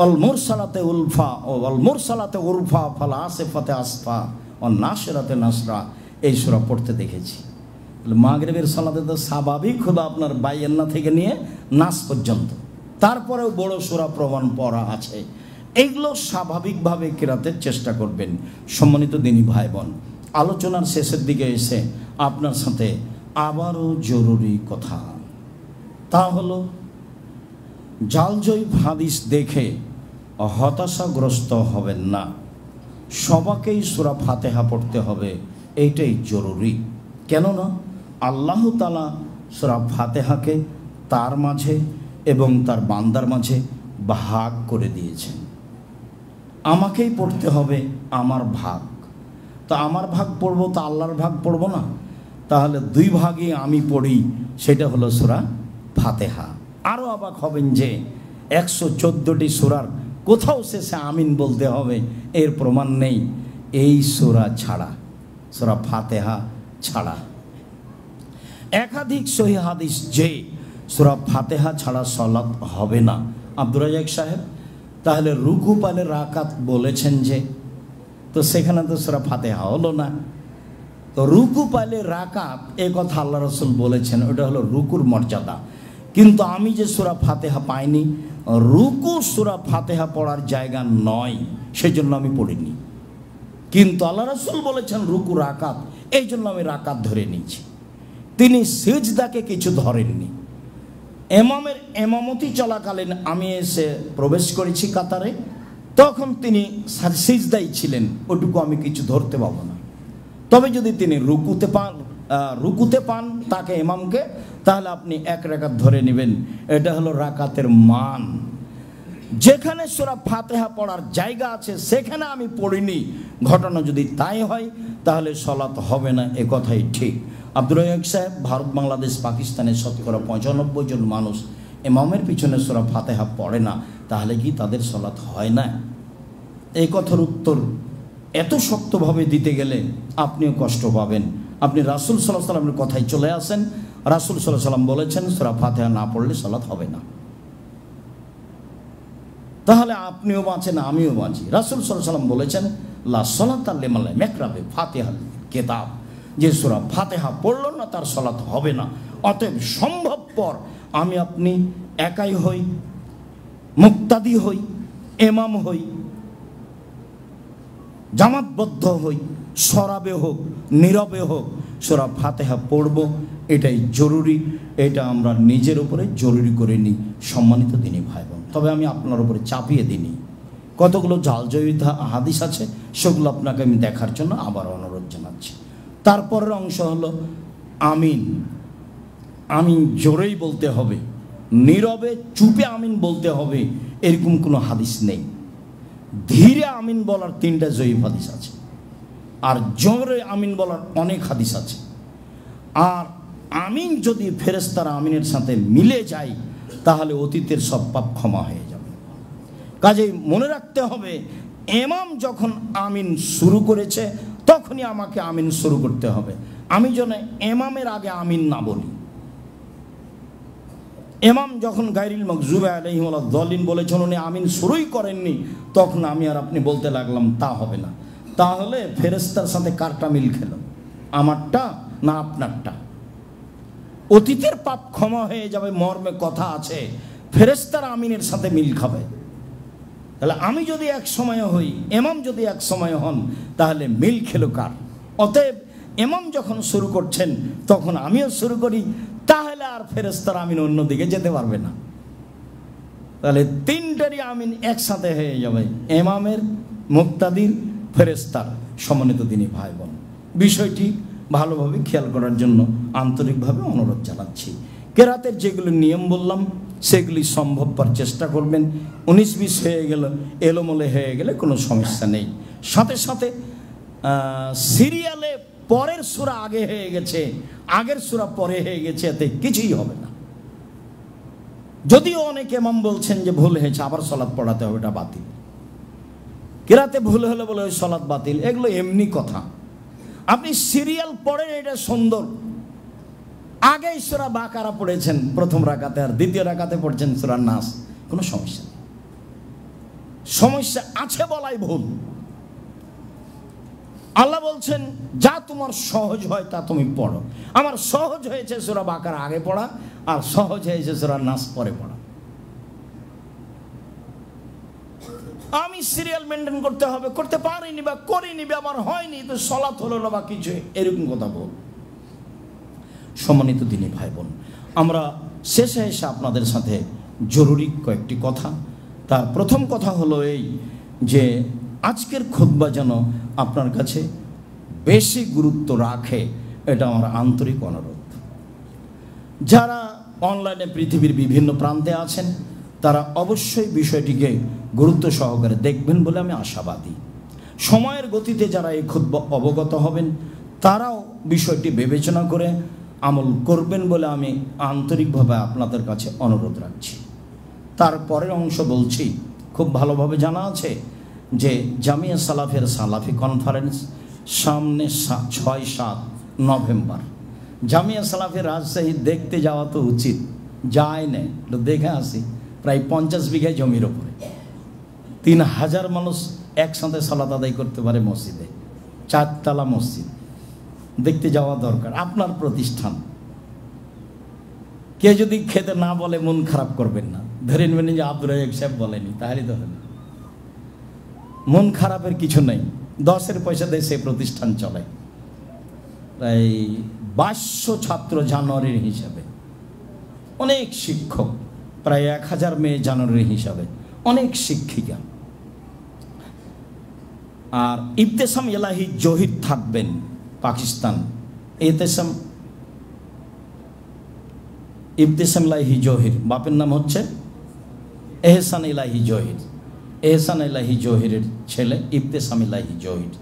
Speaker 1: অল মুরসালাতে উলফা ও অল মুরসালাতে উরফা ফালা আসিফাতে আসফা ও নাশরাতে নাসরা এই সূরা পড়তে দেখেছি। মাগরিবের সালাতে তো স্বাভাবিক হলো আপনার বাইয়ান্না থেকে নিয়ে নাস পর্যন্ত, তারপরেও বড় সূরা প্রমাণ পড়া আছে। এইগুলো স্বাভাবিকভাবে কেরাতের চেষ্টা করবেন। সম্মানিত দিনী ভাই বোন, আলোচনার শেষের দিকে এসে আপনার সাথে আবারও জরুরি কথা, তা হলো জালজয়ীফ হাদিস দেখে হতাশাগ্রস্ত হবেন না। সবাকেই সূরা ফাতিহা পড়তে হবে, এইটাই জরুরি। কেননা আল্লাহ তাআলা সূরা ফাতিহাকে তার মাঝে এবং তার বান্দার মাঝে ভাগ করে দিয়েছেন। আমাকেই পড়তে হবে আমার ভাগ, তো আমার ভাগ পড়বো তো আল্লাহর ভাগ পড়বো না? তাহলে দুই ভাগই আমি পড়ি, সেটা হলো সূরা ফাতিহা। আরও অবাক হবেন যে 114টি সূরার কোথাও শেষে আমিন বলতে হবে এর প্রমাণ নেই, এই সূরা ছাড়া, সূরা ফাতিহা ছাড়া। একাধিক সহিহ হাদিস যে সূরা ফাতিহা ছাড়া সালাত হবে না। আব্দুর রাজ্জাক সাহেব, তাহলে রুকু পালে রাকাত বলেছেন যে, তো সেখানে তো সূরা ফাতিহা হলো না। তো রুকু পালে রাকাত এ কথা আল্লাহ রাসূল বলেছেন, ওটা হলো রুকুর মর্যাদা। কিন্তু আমি যে সূরা ফাতিহা পাইনি, রুকু সূরা ফাতিহা পড়ার জায়গা নয়, সেই জন্য আমি পড়িনি। কিন্তু আল্লাহ রাসূল বলেছেন রুকু রাকাত, এই জন্য আমি রাকাত ধরে নিয়েছি। তিনি সিজদাকে কিছু ধরেননি। ইমামের ইমামতি চলাকালীন আমি এসে প্রবেশ করেছি কাতারে, তখন তিনি সিজদায় ছিলেন, ওটুকু আমি কিছু ধরতে পাবো না। তবে যদি তিনি রুকুতে পান তাকে ইমামকে, তাহলে আপনি এক রাকাত ধরে নেবেন। এটা হলো রাকাতের মান। যেখানে সূরা ফাতিহা পড়ার জায়গা আছে সেখানে আমি পড়িনি, ঘটনা যদি তাই হয় তাহলে সালাত হবে না, এ কথাই ঠিক। আব্দুর রাজ্জাক সাহেব, ভারত বাংলাদেশ পাকিস্তানের শতকরা 95 জন মানুষ ইমামের পিছনে সূরা ফাতিহা পড়ে না, তাহলে কি তাদের সালাত হয় না? এই কথার উত্তর এত শক্তভাবে দিতে গেলে আপনিও কষ্ট পাবেন। আপনি রাসূল সাল্লাল্লাহু আলাইহি সাল্লামের কথায় চলে আসেন। রাসূল সাল্লাল্লাহু আলাইহি সাল্লাম বলেছেন সূরা ফাতিহা না পড়লে সালাত হবে না, তাহলে আপনিও বাঁচেন আমিও বাঁচি। রাসূল সাল্লাল্লাহু আলাইহি সাল্লাম বলেছেন লা সালাতা লিমান লাম ইয়াকরা বিফাতিহাল কিতাব, যে সূরা ফাতিহা পড়ল না তার সালাত হবে না। অতএব সম্ভবপর আমি আপনি একাই হই, মুক্তাদি হই, ইমাম হই, জামাতবদ্ধ হই, সরাবে হোক নীরবে হোক, সূরা ফাতিহা পড়ব, এটাই জরুরি। এটা আমরা নিজের উপরে জরুরি করে নিই। সম্মানিত দিনী ভাই বোন, তবে আমি আপনার উপরে চাপিয়ে দিইনি। কতগুলো জালজয়ীফ হাদিস আছে, সেগুলো আপনাকে আমি দেখার জন্য আবার অনুরোধ জানাচ্ছি। তারপরের অংশ হলো আমিন। আমিন জোরেই বলতে হবে, নীরবে চুপে আমিন বলতে হবে, এরকম কোনো হাদিস নেই। ধীরে আমিন বলার 3টা জয়ীফ হাদিস আছে, আর জোরে আমিন বলার অনেক হাদিস আছে। আর আমিন যদি ফেরেশতার আমিনের সাথে মিলে যায় তাহলে অতীতের সব পাপ ক্ষমা হয়ে যাবে। কাজেই মনে রাখতে হবে, ইমাম যখন আমিন শুরু করেছে তখনই আমাকে আমিন শুরু করতে হবে। আমি যেন ইমামের আগে আমিন না বলি। ইমাম যখন গায়রিল মাগযুবি আলাইহিম ওয়ালাদ-দাল্লিন বলেছেন, উনি আমিন শুরুই করেননি, তখন আমি আর আপনি বলতে লাগলাম, তা হবে না। তাহলে ফেরেশতার সাথে কারটা মিল খেল, আমারটা না আপনারটা? অতীতের পাপ ক্ষমা হয়ে যাবে মর্মে কথা আছে, ফেরেশতার আমিনের সাথে মিল খাবে। তাহলে আমি যদি এক সময় হই, ইমাম যদি এক সময় হন, তাহলে মিল খেলো কার? অতএব ইমাম যখন শুরু করছেন তখন আমিও শুরু করি, তাহলে আর ফেরেশতার আমিন অন্যদিকে যেতে পারবে না। তাহলে 3টারই আমিন একসাথে হয়ে যাবে, ইমামের, মুক্তাদির, ফেরেশতার। সম্মানিত দিনী ভাই বোন, বিষয়টি ভালোভাবে খেয়াল করার জন্য আন্তরিকভাবে অনুরোধ জানাচ্ছি। কেরাতের যেগুলো নিয়ম বললাম সেগুলি সম্ভবপর চেষ্টা করবেন। 19-20 হয়ে গেল, এলোমেলো হয়ে গেলে কোনো সমস্যা নেই। সাথে সাথে সিরিয়ালে পরের সূরা আগে হয়ে গেছে, আগের সূরা পরে হয়ে গেছে, এতে কিছুই হবে না। যদিও অনেক ইমাম বলছেন যে ভুল হয়েছে, আবার সালাত পড়াতে হবে, এটা বাতিল। কেরাতে ভুল হলে বলে ওই সালাত বাতিল, এগুলো এমনি কথা। আপনি সিরিয়াল পড়েন, এটা সুন্দর। আগেই সূরা বাকারা পড়েছেন প্রথম রাকাতে, আর দ্বিতীয় রাকাতে পড়ছেন সূরা নাস, কোনো সমস্যা নেই। সমস্যা আছে বলাই ভুল। আল্লাহ বলছেন যা তোমার সহজ হয় তা তুমি পড়ো। আমার সহজ হয়েছে সূরা বাকারা আগে পড়া, আর সহজ হয়েছে সূরা নাস পরে পড়া। আমি সিরিয়াল মেনটেন করতে হবে, করতে পারিনি বা করিনি বা আমার হয়নি, তো সলাৎ হলো না বা কিছু, এরকম কথা বল। সম্মানিত দিনী ভাই বোন, আমরা শেষে এসে আপনাদের সাথে জরুরি কয়েকটি কথা। তার প্রথম কথা হলো এই যে আজকের খুতবা যেন আপনার কাছে বেশি গুরুত্ব রাখে, এটা আমার আন্তরিক অনুরোধ। যারা অনলাইনে পৃথিবীর বিভিন্ন প্রান্তে আছেন তারা অবশ্যই বিষয়টিকে গুরুত্ব সহকারে দেখবেন বলে আমি আশাবাদী। সময়ের গতিতে যারা এই খুতবা অবগত হবেন তারাও বিষয়টি বিবেচনা করে আমল করবেন বলে আমি আন্তরিকভাবে আপনাদের কাছে অনুরোধ রাখছি। তারপরের অংশ বলছি, খুব ভালোভাবে জানা আছে যে জামিয়া সালাফের সালাফি কনফারেন্স সামনে 6-7 নভেম্বর। জামিয়া সালাফের রাজশাহী দেখতে যাওয়া তো উচিত, যায় না, দেখে আসি। প্রায় 50 বিঘা জমির ওপরে 3000 মানুষ একসাথে সালাত আদায় করতে পারে মসজিদে, 4 তলা মসজিদ। দেখতে যাওয়া দরকার, আপনার প্রতিষ্ঠান। কে যদি খেতে না বলে মন খারাপ করবেন না, ধরে নেবেন যে আব্দুর রাজ্জাক সাহেব বলেনি, তাহলে তো হবে। মন খারাপের কিছু নেই, 10-এর পয়সা দিয়ে সেই প্রতিষ্ঠান চলে। প্রায় 2200 ছাত্র জানুয়ারির হিসাবে, অনেক শিক্ষক, প্রায় 1000 মেয়ে জানুয়ারির হিসাবে, অনেক শিক্ষিকা। আর ইবতেসাম এলাহি জহির থাকবেন পাকিস্তান। ইবতেসাম এলাহি জহির, বাপের নাম হচ্ছে এহসান এলাহি জহির। এহসান এলাহি জহিরের ছেলে ইবতেসাম এলাহি জহির।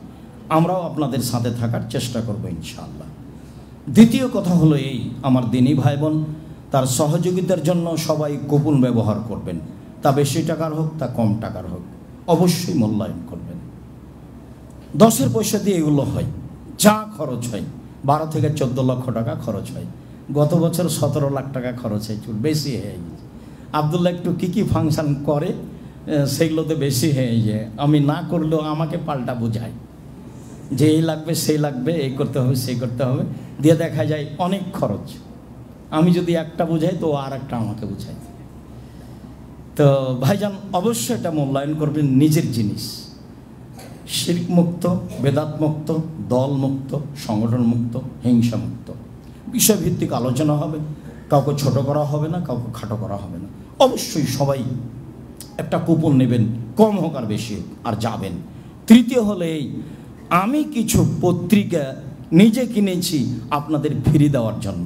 Speaker 1: আমরাও আপনাদের সাথে থাকার চেষ্টা করব ইনশাআল্লাহ। দ্বিতীয় কথা হলো এই, আমার দিনী ভাই বোন, তার সহযোগিতার জন্য সবাই কুপন ব্যবহার করবেন। তা বেশি টাকার হোক, তা কম টাকার হোক, অবশ্যই মূল্যায়ন করবেন। 10-এর পয়সা দিয়ে এগুলো হয়, যা খরচ হয় 12 থেকে 14 লক্ষ টাকা খরচ হয়। গত বছর 17 লাখ টাকা খরচ হয়েছে, বেশি হয়ে গেছে। আবদুল্লাহ একটু কী ফাংশন করে সেগুলোতে বেশি হয়ে যায়। আমি না করলেও আমাকে পাল্টা বোঝায় যে এই লাগবে সেই লাগবে, এই করতে হবে সেই করতে হবে, দিয়ে দেখা যায় অনেক খরচ। আমি যদি একটা বোঝাই তো আর একটা আমাকে বোঝাই। তো ভাইজান অবশ্যই এটা মূল্যায়ন করবেন, নিজের জিনিস। শিরক মুক্ত, বেদাত মুক্ত, দল মুক্ত, সংগঠন মুক্ত, হিংসা মুক্ত, বিষয়ভিত্তিক আলোচনা হবে। কাউকে ছোট করা হবে না, কাউকে খাটো করা হবে না। অবশ্যই সবাই একটা কুপন নেবেন, কম হোক আর বেশি হোক, আর যাবেন। তৃতীয় হলো এই, আমি কিছু পত্রিকা নিজে কিনেছি আপনাদের ফ্রি দেওয়ার জন্য।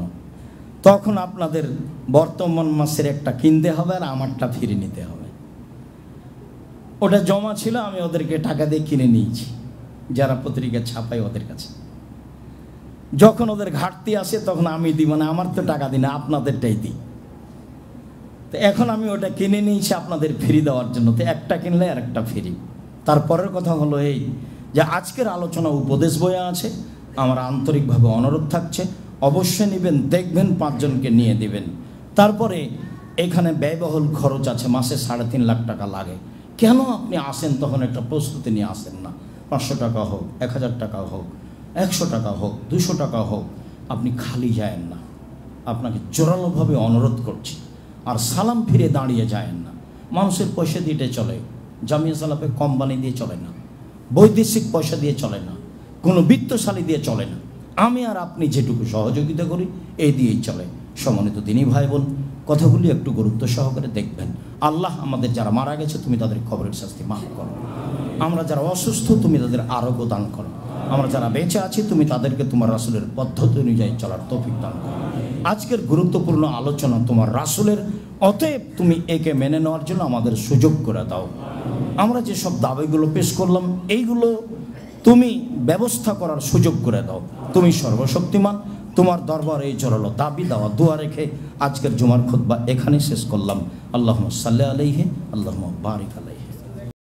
Speaker 1: তখন আপনাদের বর্তমান মাসের একটা কিনতে হবে আর আমারটা ফ্রি নিতে হবে। ওটা জমা ছিল, আমি ওদেরকে টাকা দিয়ে কিনে নিয়েছি, যারা পত্রিকা ছাপায় ওদের কাছে। যখন ওদের ঘাটতি আসে তখন আমি দিই, মানে আমার তো টাকা দিই না, আপনাদেরটাই দিই। তো এখন আমি ওটা কিনে নিয়েছি আপনাদের ফ্রি দেওয়ার জন্য। তো একটা কিনলে আর একটা ফ্রি। তারপরের কথা হলো এই যে আজকের আলোচনা উপদেশ বইয়ে আছে, আমার আন্তরিকভাবে অনুরোধ থাকছে অবশ্যই নেবেন, দেখবেন, 5 জনকে নিয়ে দিবেন। তারপরে এখানে ব্যয়বহুল খরচ আছে, মাসে 3.5 লাখ টাকা লাগে। কেন আপনি আসেন তখন একটা প্রস্তুতি নিয়ে আসেন না? 500 টাকা হোক, 1000 টাকা হোক, 100 টাকা হোক, 200 টাকা হোক, আপনি খালি যায়েন না। আপনাকে জোরালোভাবে অনুরোধ করছি। আর সালাম ফিরে দাঁড়িয়ে যায়েন না। মানুষের পয়সা দিয়ে চলে, জামিয়া সালাফে কোম্পানি দিয়ে চলে না, বৈদেশিক পয়সা দিয়ে চলে না, কোনো বিত্তশালী দিয়ে চলে না। আমি আর আপনি যেটুকু সহযোগিতা করি এই দিয়েই চলে। সম্মানিত দিনী ভাই বোন, কথাগুলি একটু গুরুত্ব সহকারে দেখবেন। আল্লাহ আমাদের যারা মারা গেছে তুমি তাদের কবরের শাস্তি মাফ করো। আমরা যারা অসুস্থ তুমি তাদের আরোগ্য দান করো। আমরা যারা বেঁচে আছি তুমি তাদেরকে তোমার রাসূলের পদ্ধতি অনুযায়ী চলার তৌফিক দান করো। আজকের গুরুত্বপূর্ণ আলোচনা তোমার রাসূলের, অতএব তুমি একে মেনে নেওয়ার জন্য আমাদের সুযোগ করে দাও। আমরা যেসব দাবিগুলো পেশ করলাম এইগুলো তুমি ব্যবস্থা করার সুযোগ করে দাও। তুমি সর্বশক্তিমান, তোমার দরবারে এই জোরালো দাবি দেওয়া দোয়া রেখে আজকের জুমার খুতবা এখানে শেষ করলাম। আল্লাহুম্মা সাল্লি আলাইহি, আল্লাহুম্মা বারিক আলাইহি।